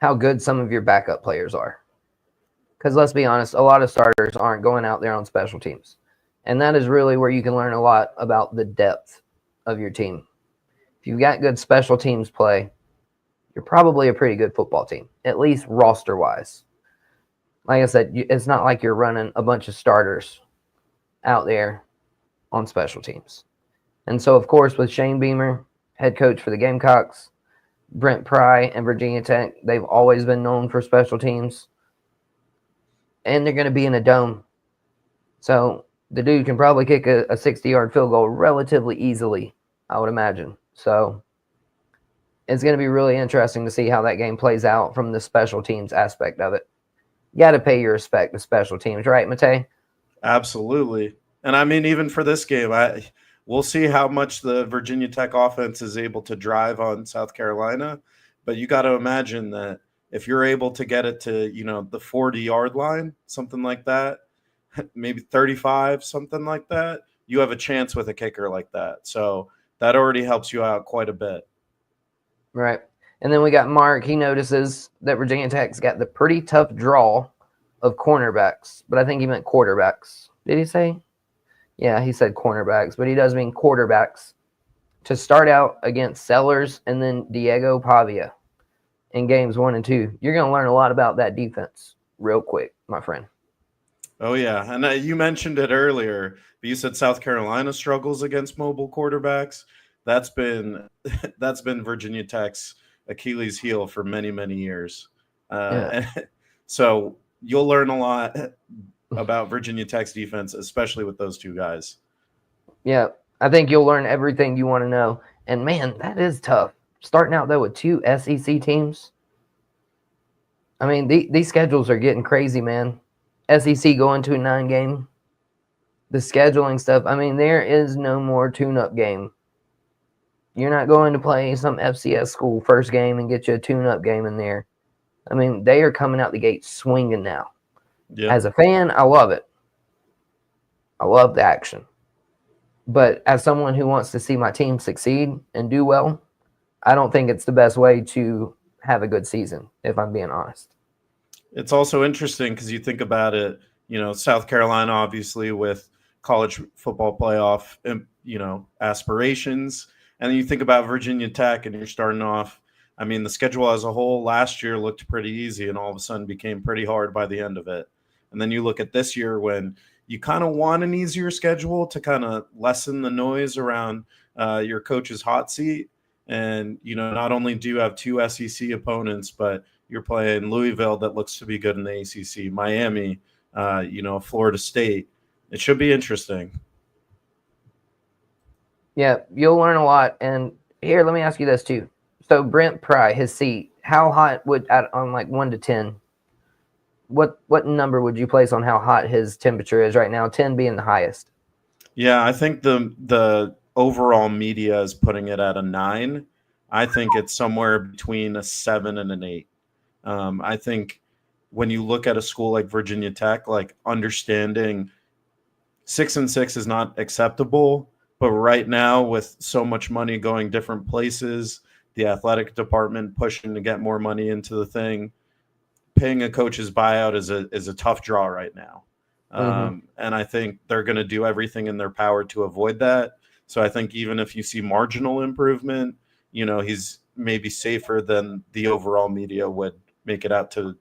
how good some of your backup players are. Because let's be honest, a lot of starters aren't going out there on special teams. And that is really where you can learn a lot about the depth of your team. If you've got good special teams play, you're probably a pretty good football team, at least roster-wise. Like I said, it's not like you're running a bunch of starters out there on special teams. And so, of course, with Shane Beamer, head coach for the Gamecocks, Brent Pry, and Virginia Tech, they've always been known for special teams. And they're going to be in a dome. So the dude can probably kick a 60-yard field goal relatively easily, I would imagine. So it's going to be really interesting to see how that game plays out from the special teams aspect of it. You got to pay your respect to special teams, right, Matej? Absolutely. And I mean, even for this game, we'll see how much the Virginia Tech offense is able to drive on South Carolina. But you got to imagine that if you're able to get it to, the 40-yard line, something like that, maybe 35, something like that, you have a chance with a kicker like that. So that already helps you out quite a bit. Right. And then we got Mark. He notices that Virginia Tech's got the pretty tough draw of cornerbacks, but I think he meant quarterbacks. Did he say? Yeah, he said cornerbacks, but he does mean quarterbacks to start out against Sellers and then Diego Pavia in games 1 and 2. You're going to learn a lot about that defense real quick, my friend. Oh, yeah. And you mentioned it earlier, but you said South Carolina struggles against mobile quarterbacks. That's been Virginia Tech's Achilles heel for many, many years. So you'll learn a lot about Virginia Tech's defense, especially with those two guys. Yeah, I think you'll learn everything you want to know. And, man, that is tough. Starting out, though, with 2 SEC teams. I mean, these schedules are getting crazy, man. SEC going to a 9-game. The scheduling stuff, I mean, there is no more tune-up game. You're not going to play some FCS school first game and get you a tune-up game in there. I mean, they are coming out the gate swinging now. Yep. As a fan, I love it. I love the action. But as someone who wants to see my team succeed and do well, I don't think it's the best way to have a good season, if I'm being honest. It's also interesting because you think about it, South Carolina, obviously, with college football playoff, aspirations. And then you think about Virginia Tech and you're starting off. I mean, the schedule as a whole last year looked pretty easy and all of a sudden became pretty hard by the end of it. And then you look at this year when you kind of want an easier schedule to kind of lessen the noise around your coach's hot seat. And, not only do you have two SEC opponents, but you're playing Louisville that looks to be good in the ACC, Miami, Florida State. It should be interesting. Yeah, you'll learn a lot. And here, let me ask you this too. So Brent Pry, his seat, how hot would on like 1 to 10? What number would you place on how hot his temperature is right now? 10 being the highest. Yeah, I think the overall media is putting it at a 9. I think it's somewhere between a 7 and an 8. I think when you look at a school like Virginia Tech, like understanding 6-6 is not acceptable, but right now with so much money going different places, the athletic department pushing to get more money into the thing, paying a coach's buyout is a tough draw right now. And I think they're going to do everything in their power to avoid that. So I think even if you see marginal improvement, he's maybe safer than the overall media would make it out to,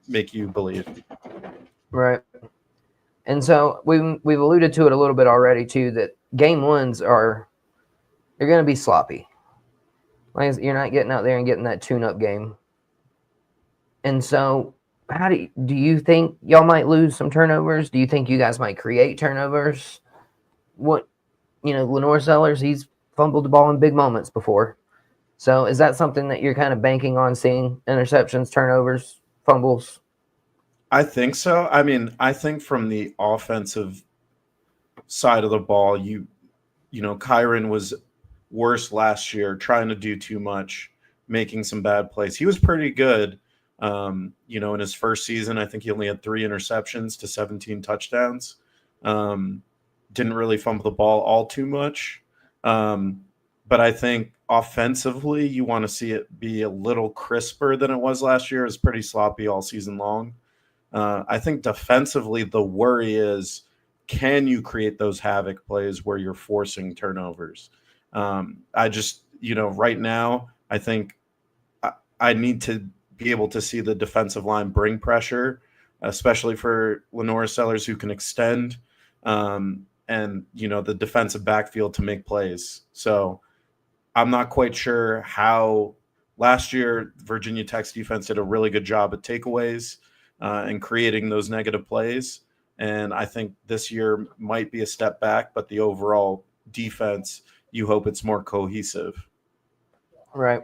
make you believe. Right. And so we've alluded to it a little bit already too, that game ones they're going to be sloppy. Like you're not getting out there and getting that tune-up game. And so how do you think y'all might lose some turnovers? Do you think you guys might create turnovers? Lenore Sellers, he's fumbled the ball in big moments before. So is that something that you're kind of banking on seeing? Interceptions, turnovers, fumbles? I think so. I mean, I think from the offensive side of the ball, Kyron was worse last year, trying to do too much, making some bad plays. He was pretty good, in his first season. I think he only had 3 interceptions to 17 touchdowns. Didn't really fumble the ball all too much. But I think offensively, you want to see it be a little crisper than it was last year. It was pretty sloppy all season long. I think defensively, the worry is, can you create those havoc plays where you're forcing turnovers? I just, right now, I think I need to be able to see the defensive line bring pressure, especially for Lenore Sellers, who can extend, and, the defensive backfield to make plays. So I'm not quite sure how last year Virginia Tech's defense did a really good job at takeaways and creating those negative plays. And I think this year might be a step back, but the overall defense, you hope it's more cohesive. Right.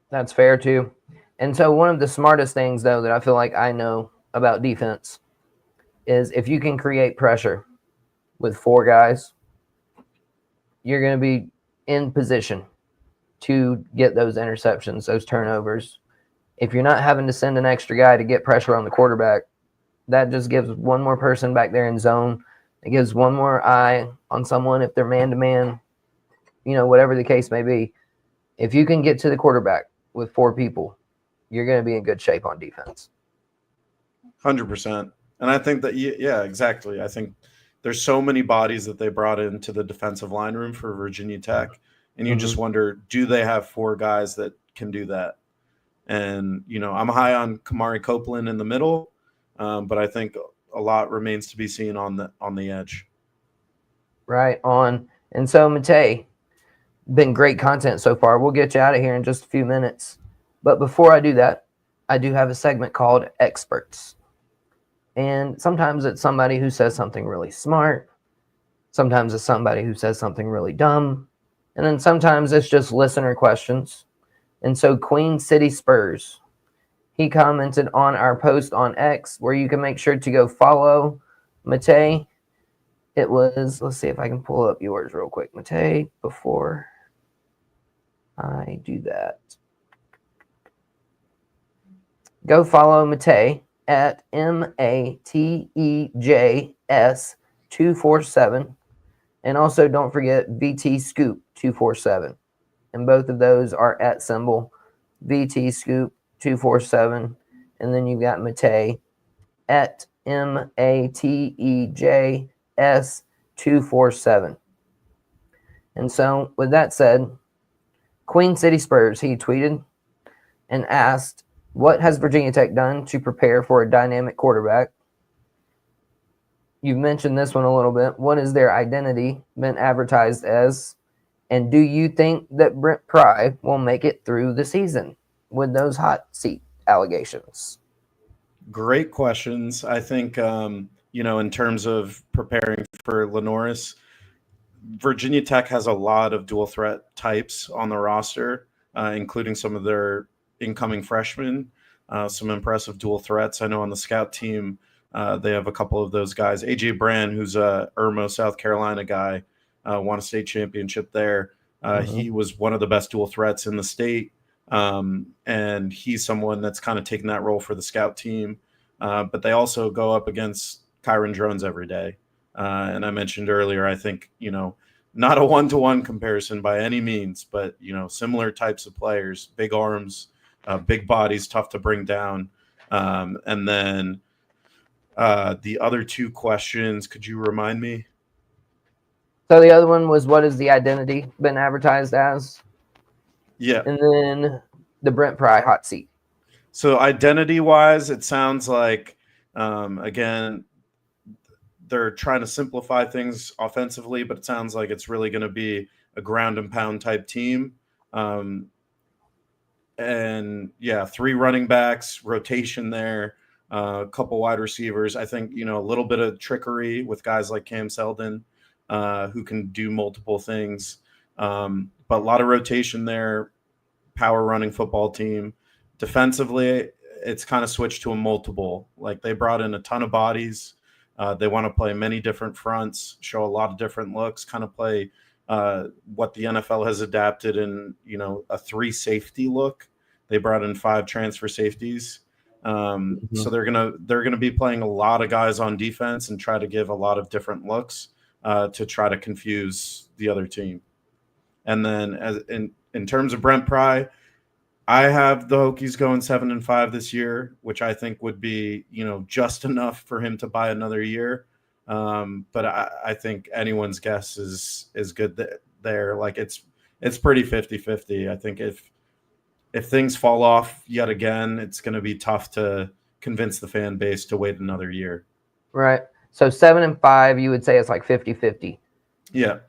That's fair too. And so one of the smartest things, though, that I feel like I know about defense is if you can create pressure with 4 guys, you're going to be in position to get those interceptions, those turnovers. If you're not having to send an extra guy to get pressure on the quarterback, that just gives one more person back there in zone. It gives one more eye on someone if they're man-to-man, whatever the case may be. If you can get to the quarterback with 4 people, you're going to be in good shape on defense. 100%. And I think that, yeah, exactly. I think there's so many bodies that they brought into the defensive line room for Virginia Tech. And you just wonder, do they have 4 guys that can do that? And, I'm high on Kamari Copeland in the middle, but I think a lot remains to be seen on the edge. Right on. And so, Matej, been great content so far. We'll get you out of here in just a few minutes. But before I do that, I do have a segment called Experts. And sometimes it's somebody who says something really smart. Sometimes it's somebody who says something really dumb. And then sometimes it's just listener questions. And so Queen City Spurs, he commented on our post on X where you can make sure to go follow Matej. It was, let's see if I can pull up yours real quick, Matej, before I do that. Go follow Matej at MATEJS247. And also don't forget VT Scoop 247. And both of those are at symbol. VT Scoop 247, and then you've got Matej at MATEJS 247. And so, with that said, Queen City Spurs, he tweeted and asked, what has Virginia Tech done to prepare for a dynamic quarterback? You've mentioned this one a little bit. What is their identity been advertised as? And do you think that Brent Pry will make it through the season with those hot seat allegations? Great questions. I think, in terms of preparing for Lenoris, Virginia Tech has a lot of dual threat types on the roster, including some of their incoming freshmen, some impressive dual threats. I know on the scout team, they have a couple of those guys. A.J. Brand, who's a Irmo, South Carolina guy, won a state championship there. He was one of the best dual threats in the state, and he's someone that's kind of taken that role for the scout team. But they also go up against Kyron Drones every day. And I mentioned earlier, I think, not a one-to-one comparison by any means, but, similar types of players, big arms, big bodies, tough to bring down. And then the other two questions, could you remind me? So the other one was, what has the identity been advertised as? Yeah. And then the Brent Pry hot seat. So identity-wise, it sounds like, again, they're trying to simplify things offensively, but it sounds like it's really going to be a ground and pound type team. And yeah, 3 running backs, rotation there, a couple wide receivers. I think, a little bit of trickery with guys like Cam Seldon, who can do multiple things. But a lot of rotation there, power running football team. Defensively, it's kind of switched to a multiple. Like they brought in a ton of bodies. They want to play many different fronts, show a lot of different looks, kind of play what the NFL has adapted in, a 3 safety look. They brought in 5 transfer safeties. So they're gonna be playing a lot of guys on defense and try to give a lot of different looks to try to confuse the other team. And then in terms of Brent Pry, I have the Hokies going 7-5 this year, which I think would be, just enough for him to buy another year. But I think anyone's guess is good there. Like it's pretty 50-50. I think if things fall off yet again, it's going to be tough to convince the fan base to wait another year. Right. So 7-5, you would say it's like 50-50. Yeah.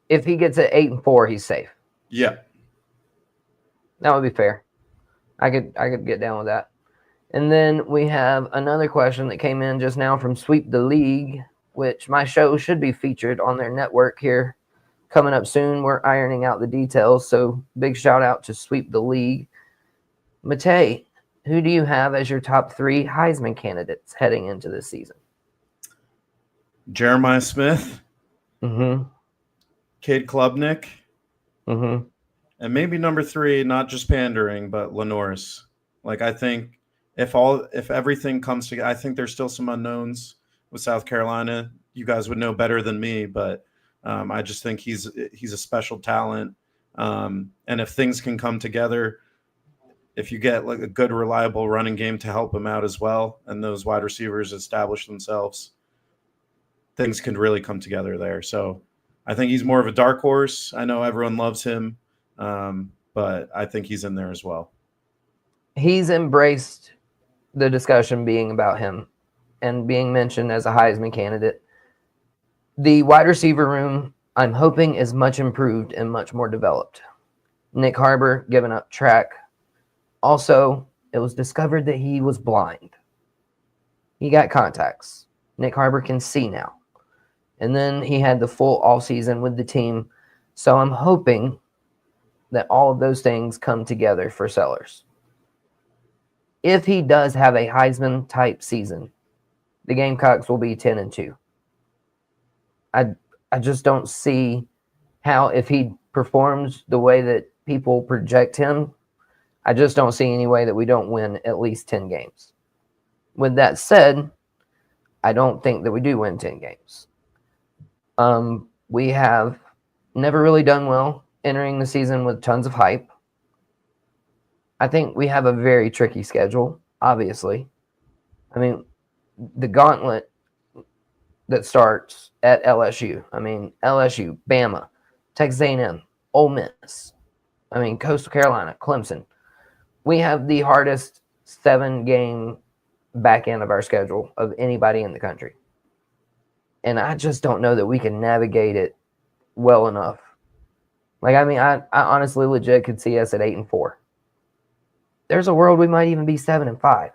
If he gets at 8-4, he's safe. Yeah. That would be fair. I could get down with that. And then we have another question that came in just now from Sweep the League, which my show should be featured on their network here coming up soon. We're ironing out the details, so big shout out to Sweep the League. Matej, who do you have as your top 3 Heisman candidates heading into this season? Jeremiah Smith, Cade Klubnik, and maybe number 3, not just pandering, but Lenoris. Like I think if everything comes together, I think there's still some unknowns with South Carolina. You guys would know better than me, but I just think he's a special talent. And if things can come together, if you get like a good, reliable running game to help him out as well, and those wide receivers establish themselves, things can really come together there. So I think he's more of a dark horse. I know everyone loves him, but I think he's in there as well. He's embraced the discussion being about him and being mentioned as a Heisman candidate. The wide receiver room, I'm hoping, is much improved and much more developed. Nick Harbor giving up track. Also, it was discovered that he was blind. He got contacts. Nick Harbor can see now. And then he had the full offseason with the team. So I'm hoping that all of those things come together for Sellers. If he does have a Heisman-type season, the Gamecocks will be 10-2. I just don't see how, if he performs the way that people project him, I just don't see any way that we don't win at least 10 games. With that said, I don't think that we do win 10 games. We have never really done well entering the season with tons of hype. I think we have a very tricky schedule, obviously. I mean, the gauntlet that starts at LSU. I mean, LSU, Bama, Texas A&M, Ole Miss. I mean, Coastal Carolina, Clemson. We have the hardest 7-game back end of our schedule of anybody in the country. And I just don't know that we can navigate it well enough. Like, I mean, I honestly legit could see us at 8-4. There's a world we might even be 7-5.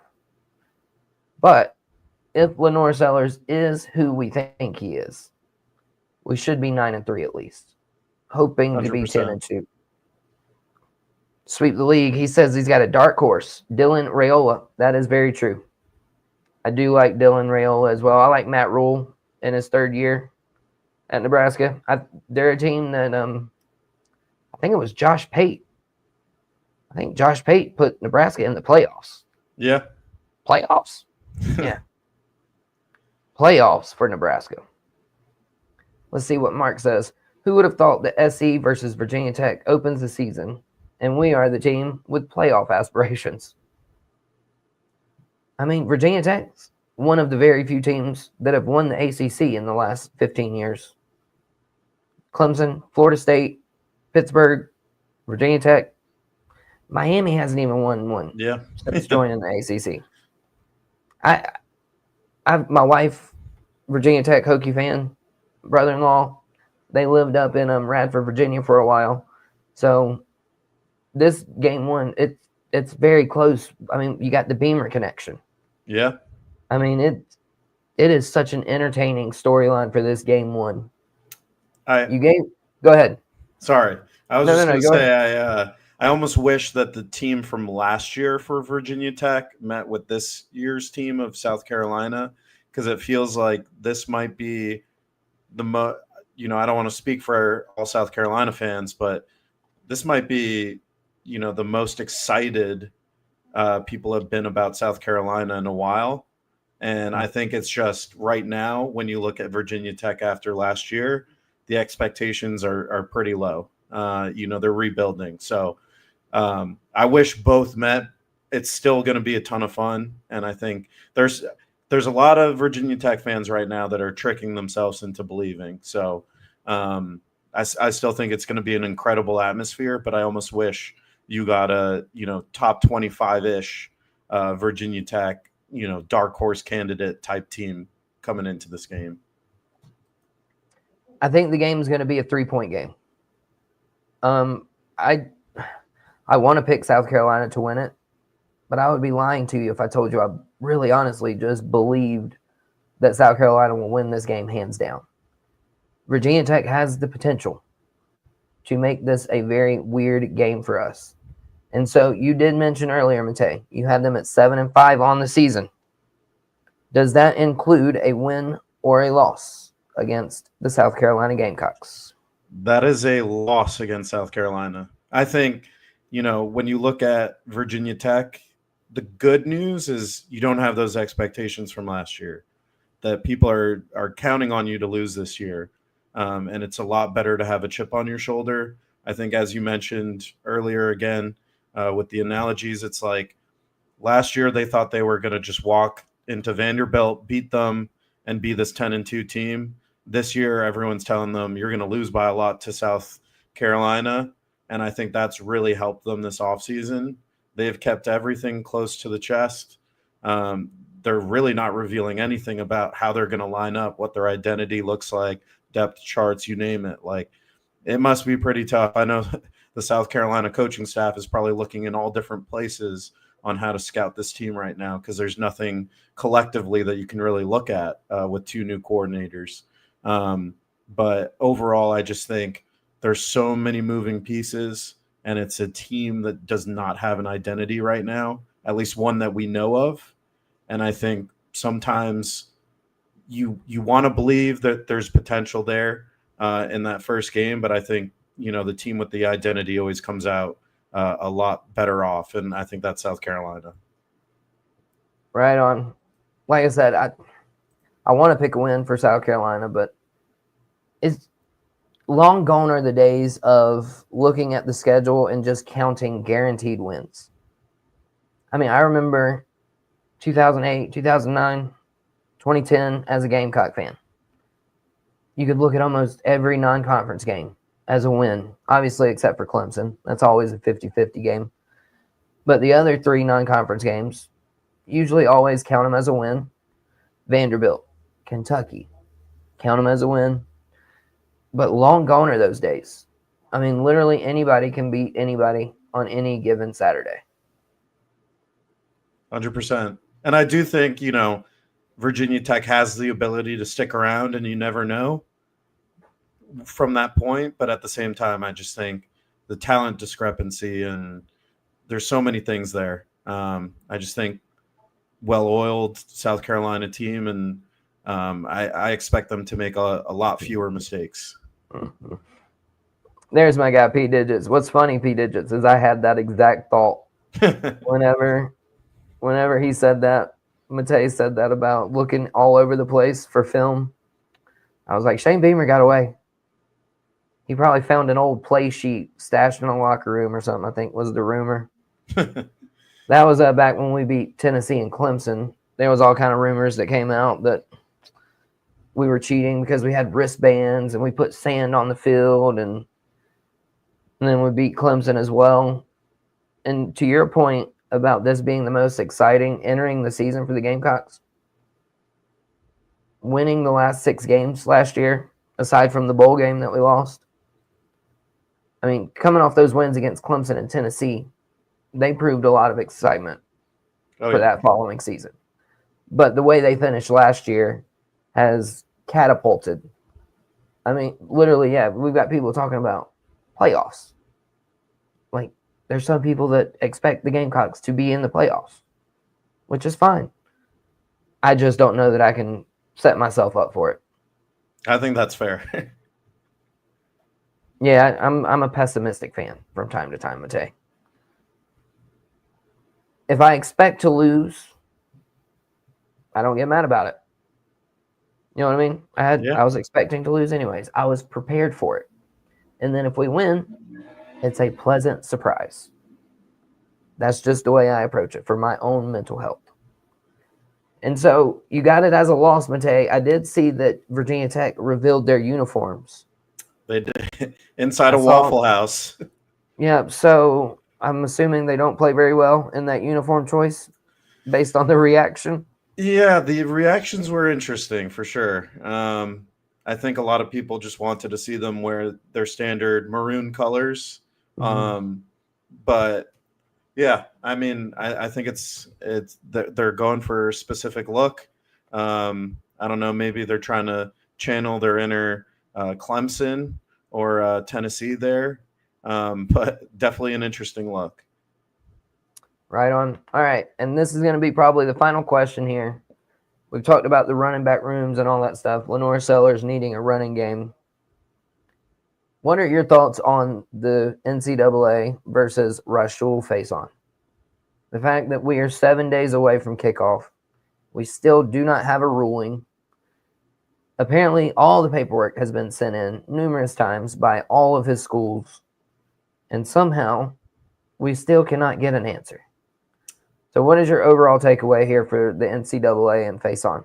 But if Lenore Sellers is who we think he is, we should be 9-3 at least, hoping to be 100%. 10-2. Sweep the league. He says he's got a dark horse, Dylan Raiola. That is very true. I do like Dylan Raiola as well. I like Matt Rule in his 3rd year at Nebraska. They're a team that I think it was Josh Pate. I think Josh Pate put Nebraska in the playoffs. Yeah. Playoffs? Yeah. Playoffs for Nebraska. Let's see what Mark says. Who would have thought that SC versus Virginia Tech opens the season, and we are the team with playoff aspirations? I mean, Virginia Tech's one of the very few teams that have won the ACC in the last 15 years. Clemson, Florida State, Pittsburgh, Virginia Tech. Miami hasn't even won one since joining the ACC. My wife, Virginia Tech Hokie fan, brother-in-law, they lived up in Radford, Virginia for a while. So this game 1, it's very close. I mean, you got the Beamer connection. Yeah. I mean, it is such an entertaining storyline for this game 1. Go ahead. Sorry. I was just going to say ahead. I almost wish that the team from last year for Virginia Tech met with this year's team of South Carolina, because it feels like this might be the I don't want to speak for all South Carolina fans, but this might be, the most excited people have been about South Carolina in a while. And I think it's just right now, when you look at Virginia Tech after last year, the expectations are pretty low. They're rebuilding. So I wish both met. It's still going to be a ton of fun. And I think there's a lot of Virginia Tech fans right now that are tricking themselves into believing. So I still think it's going to be an incredible atmosphere, but I almost wish you got a, top 25-ish Virginia Tech, dark horse candidate type team coming into this game. I think the game is going to be a 3-point game. I want to pick South Carolina to win it, but I would be lying to you if I told you I really honestly just believed that South Carolina will win this game hands down. Virginia Tech has the potential to make this a very weird game for us. And so you did mention earlier, Matej, you had them at 7-5 on the season. Does that include a win or a loss against the South Carolina Gamecocks? That is a loss against South Carolina. I think, when you look at Virginia Tech, the good news is you don't have those expectations from last year, that people are counting on you to lose this year. And it's a lot better to have a chip on your shoulder. I think, as you mentioned earlier, again, with the analogies, it's like last year they thought they were going to just walk into Vanderbilt, beat them, and be this 10-2 team. This year, everyone's telling them you're going to lose by a lot to South Carolina. And I think that's really helped them this offseason. They've kept everything close to the chest. They're really not revealing anything about how they're going to line up, what their identity looks like, depth charts, you name it. Like, it must be pretty tough. I know the South Carolina coaching staff is probably looking in all different places on how to scout this team right now, because there's nothing collectively that you can really look at with 2 new coordinators. But overall, I just think there's so many moving pieces, and it's a team that does not have an identity right now, at least one that we know of. And I think sometimes you want to believe that there's potential there in that first game, but I think, the team with the identity always comes out a lot better off, and I think that's South Carolina. Right on. Like I said, I want to pick a win for South Carolina, but it's long gone are the days of looking at the schedule and just counting guaranteed wins. I mean, I remember 2008, 2009, 2010 as a Gamecock fan. You could look at almost every non-conference game as a win, obviously except for Clemson. That's always a 50-50 game. But the other three non-conference games, usually always count them as a win. Vanderbilt, Kentucky, count them as a win. But long gone are those days. I mean, literally anybody can beat anybody on any given Saturday. 100%. And I do think, Virginia Tech has the ability to stick around, and you never know from that point. But at the same time, I just think the talent discrepancy, and there's so many things there. I just think well-oiled South Carolina team, and I expect them to make a lot fewer mistakes. Mm-hmm. There's my guy, P. Digits. What's funny, P. Digits, is I had that exact thought whenever he said that. Matej said that about looking all over the place for film. I was like, Shane Beamer got away. He probably found an old play sheet stashed in a locker room or something, I think was the rumor. That was back when we beat Tennessee and Clemson. There was all kind of rumors that came out that we were cheating because we had wristbands and we put sand on the field, and then we beat Clemson as well. And to your point about this being the most exciting entering the season for the Gamecocks, winning the last 6 games last year, aside from the bowl game that we lost. I mean, coming off those wins against Clemson and Tennessee, they proved a lot of excitement for that following season. But the way they finished last year has catapulted. I mean, literally, yeah, we've got people talking about playoffs. Like, there's some people that expect the Gamecocks to be in the playoffs, which is fine. I just don't know that I can set myself up for it. I think that's fair. Yeah, I'm a pessimistic fan from time to time, Matej. If I expect to lose, I don't get mad about it. You know what I mean? I was expecting to lose anyways. I was prepared for it. And then if we win, it's a pleasant surprise. That's just the way I approach it for my own mental health. And so you got it as a loss, Matej. I did see that Virginia Tech revealed their uniforms. They did. Inside a Waffle House. Yeah, so I'm assuming they don't play very well in that uniform choice based on the reaction. Yeah, the reactions were interesting for sure. I think a lot of people just wanted to see them wear their standard maroon colors. Mm-hmm. But yeah, I mean, I think it's they're going for a specific look. I don't know, maybe they're trying to channel their inner Clemson or Tennessee there, but definitely an interesting look. Right on. All right, and this is going to be probably the final question here. We've talked about the running back rooms and all that stuff. Lenore Sellers needing a running game. What are your thoughts on the NCAA versus Rashul face-on? The fact that we are 7 days away from kickoff. We still do not have a ruling. Apparently, all the paperwork has been sent in numerous times by all of his schools. And somehow, we still cannot get an answer. So what is your overall takeaway here for the NCAA and face-on?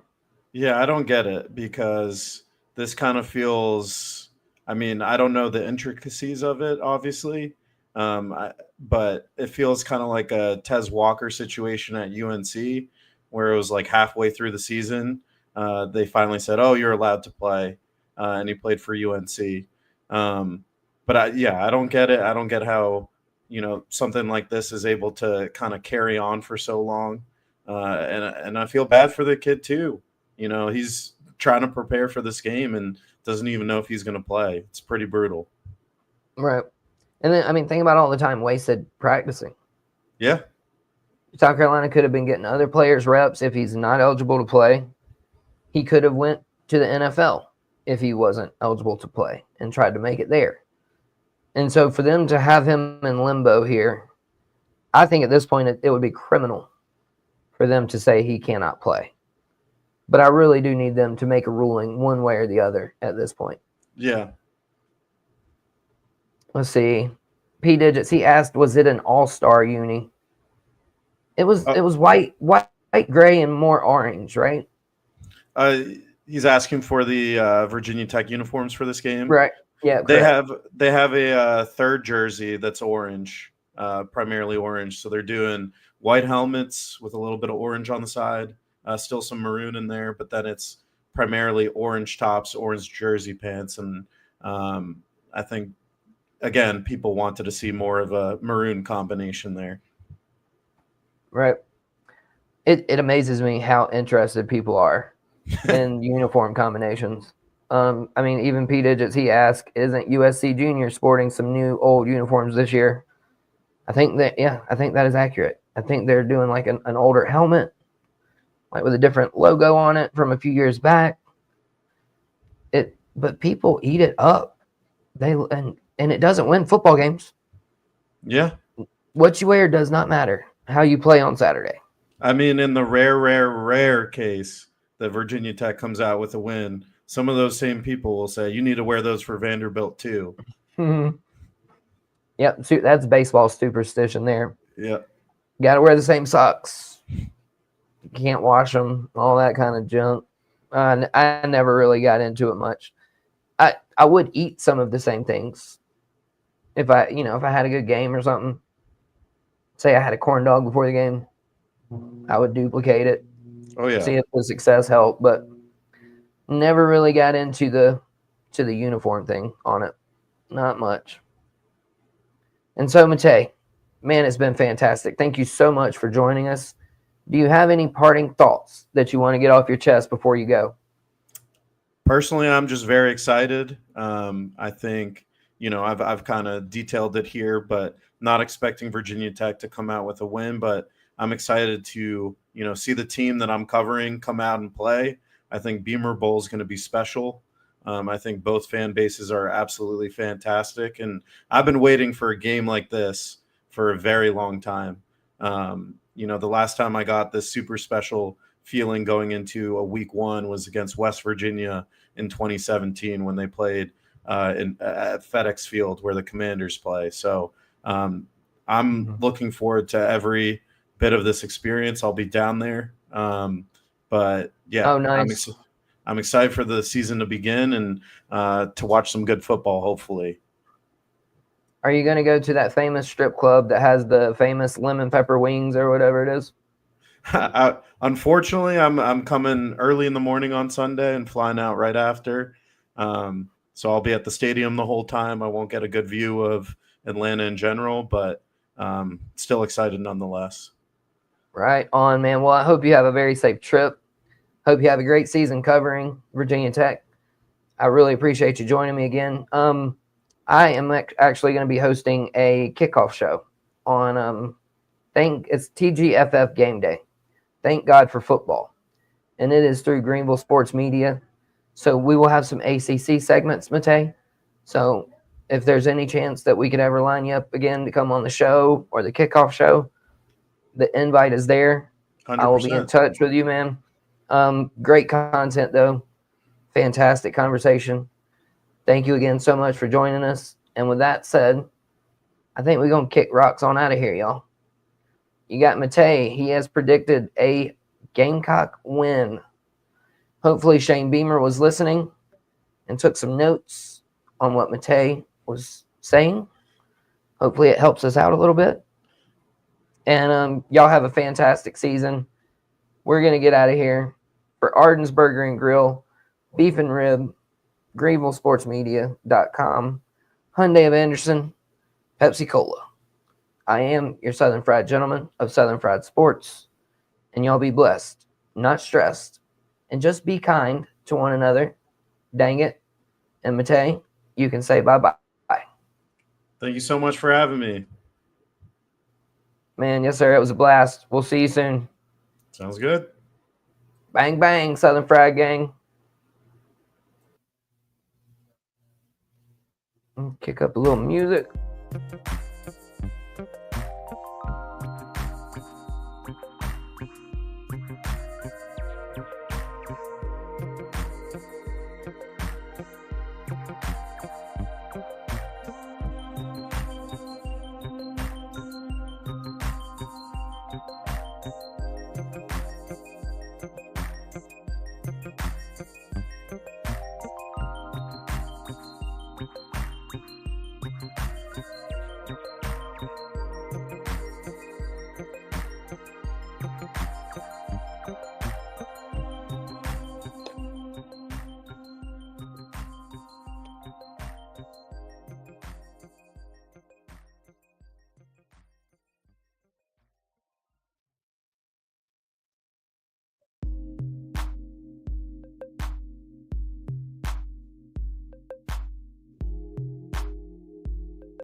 Yeah, I don't get it because this kind of feels, I mean, I don't know the intricacies of it, obviously, but it feels kind of like a Tez Walker situation at UNC where it was like halfway through the season. They finally said, oh, you're allowed to play, and he played for UNC. But I don't get it. I don't get how something like this is able to kind of carry on for so long. And I feel bad for the kid too. He's trying to prepare for this game and doesn't even know if he's going to play. It's pretty brutal. Right. And then, I mean, think about all the time wasted practicing. Yeah. South Carolina could have been getting other players reps if he's not eligible to play. He could have went to the NFL if he wasn't eligible to play and tried to make it there. And so for them to have him in limbo here, I think at this point it would be criminal for them to say he cannot play. But I really do need them to make a ruling one way or the other at this point. Yeah. Let's see. P. Digits, he asked, was it an all-star uni? It was white, gray, and more orange, right? Uh, he's asking for the Virginia Tech uniforms for this game. Right. Yeah, They correct. have a third jersey that's orange, primarily orange. So they're doing white helmets with a little bit of orange on the side, still some maroon in there, but then it's primarily orange tops, orange jersey pants, and I think again people wanted to see more of a maroon combination there. Right. It amazes me how interested people are in uniform combinations. I mean, even P Digits, he asked, isn't USC Junior sporting some new old uniforms this year? I think that is accurate. I think they're doing like an older helmet, like with a different logo on it from a few years back. But people eat it up. And it doesn't win football games. Yeah. What you wear does not matter. How you play on Saturday. I mean, in the rare case that Virginia Tech comes out with a win, some of those same people will say, you need to wear those for Vanderbilt too. Yep, that's baseball superstition there. Yeah. Got to wear the same socks. You can't wash them, all that kind of junk. I never really got into it much. I would eat some of the same things if I had a good game or something. Say I had a corn dog before the game, I would duplicate it. Oh yeah. See if the success helped, but never really got into the uniform thing on it. Not much. And so, Matej, man, it's been fantastic. Thank you so much for joining us. Do you have any parting thoughts that you want to get off your chest before you go? Personally, I'm just very excited. I think, I've kind of detailed it here, but not expecting Virginia Tech to come out with a win, but I'm excited to, see the team that I'm covering come out and play. I think Beamer Bowl is going to be special. I think both fan bases are absolutely fantastic. And I've been waiting for a game like this for a very long time. The last time I got this super special feeling going into a week one was against West Virginia in 2017 when they played at FedEx Field where the Commanders play. So I'm looking forward to every bit of this experience. I'll be down there. But yeah, nice. I'm excited for the season to begin and to watch some good football, hopefully. Are you going to go to that famous strip club that has the famous lemon pepper wings or whatever it is? Unfortunately, I'm coming early in the morning on Sunday and flying out right after. So I'll be at the stadium the whole time. I won't get a good view of Atlanta in general, but still excited nonetheless. Right on, man. Well, I hope you have a very safe trip. Hope you have a great season covering Virginia Tech. I really appreciate you joining me again. I am actually going to be hosting a kickoff show on it's TGFF Game Day. Thank God for football. And it is through Greenville Sports Media. So we will have some ACC segments, Matej. So if there's any chance that we could ever line you up again to come on the show or the kickoff show, the invite is there. 100%. I will be in touch with you, man. Great content, though. Fantastic conversation. Thank you again so much for joining us. And with that said, I think we're going to kick rocks on out of here, y'all. You got Matej. He has predicted a Gamecock win. Hopefully Shane Beamer was listening and took some notes on what Matej was saying. Hopefully it helps us out a little bit. And y'all have a fantastic season. We're going to get out of here. For Arden's Burger and Grill, Beef and Rib, GreenvilleSportsMedia.com, Hyundai of Anderson, Pepsi Cola. I am your Southern Fried Gentleman of Southern Fried Sports, and y'all be blessed, not stressed, and just be kind to one another. Dang it. And Matej, you can say bye-bye. Thank you so much for having me. Man, yes, sir. It was a blast. We'll see you soon. Sounds good. Bang, bang, Southern Fried Gang. Kick up a little music.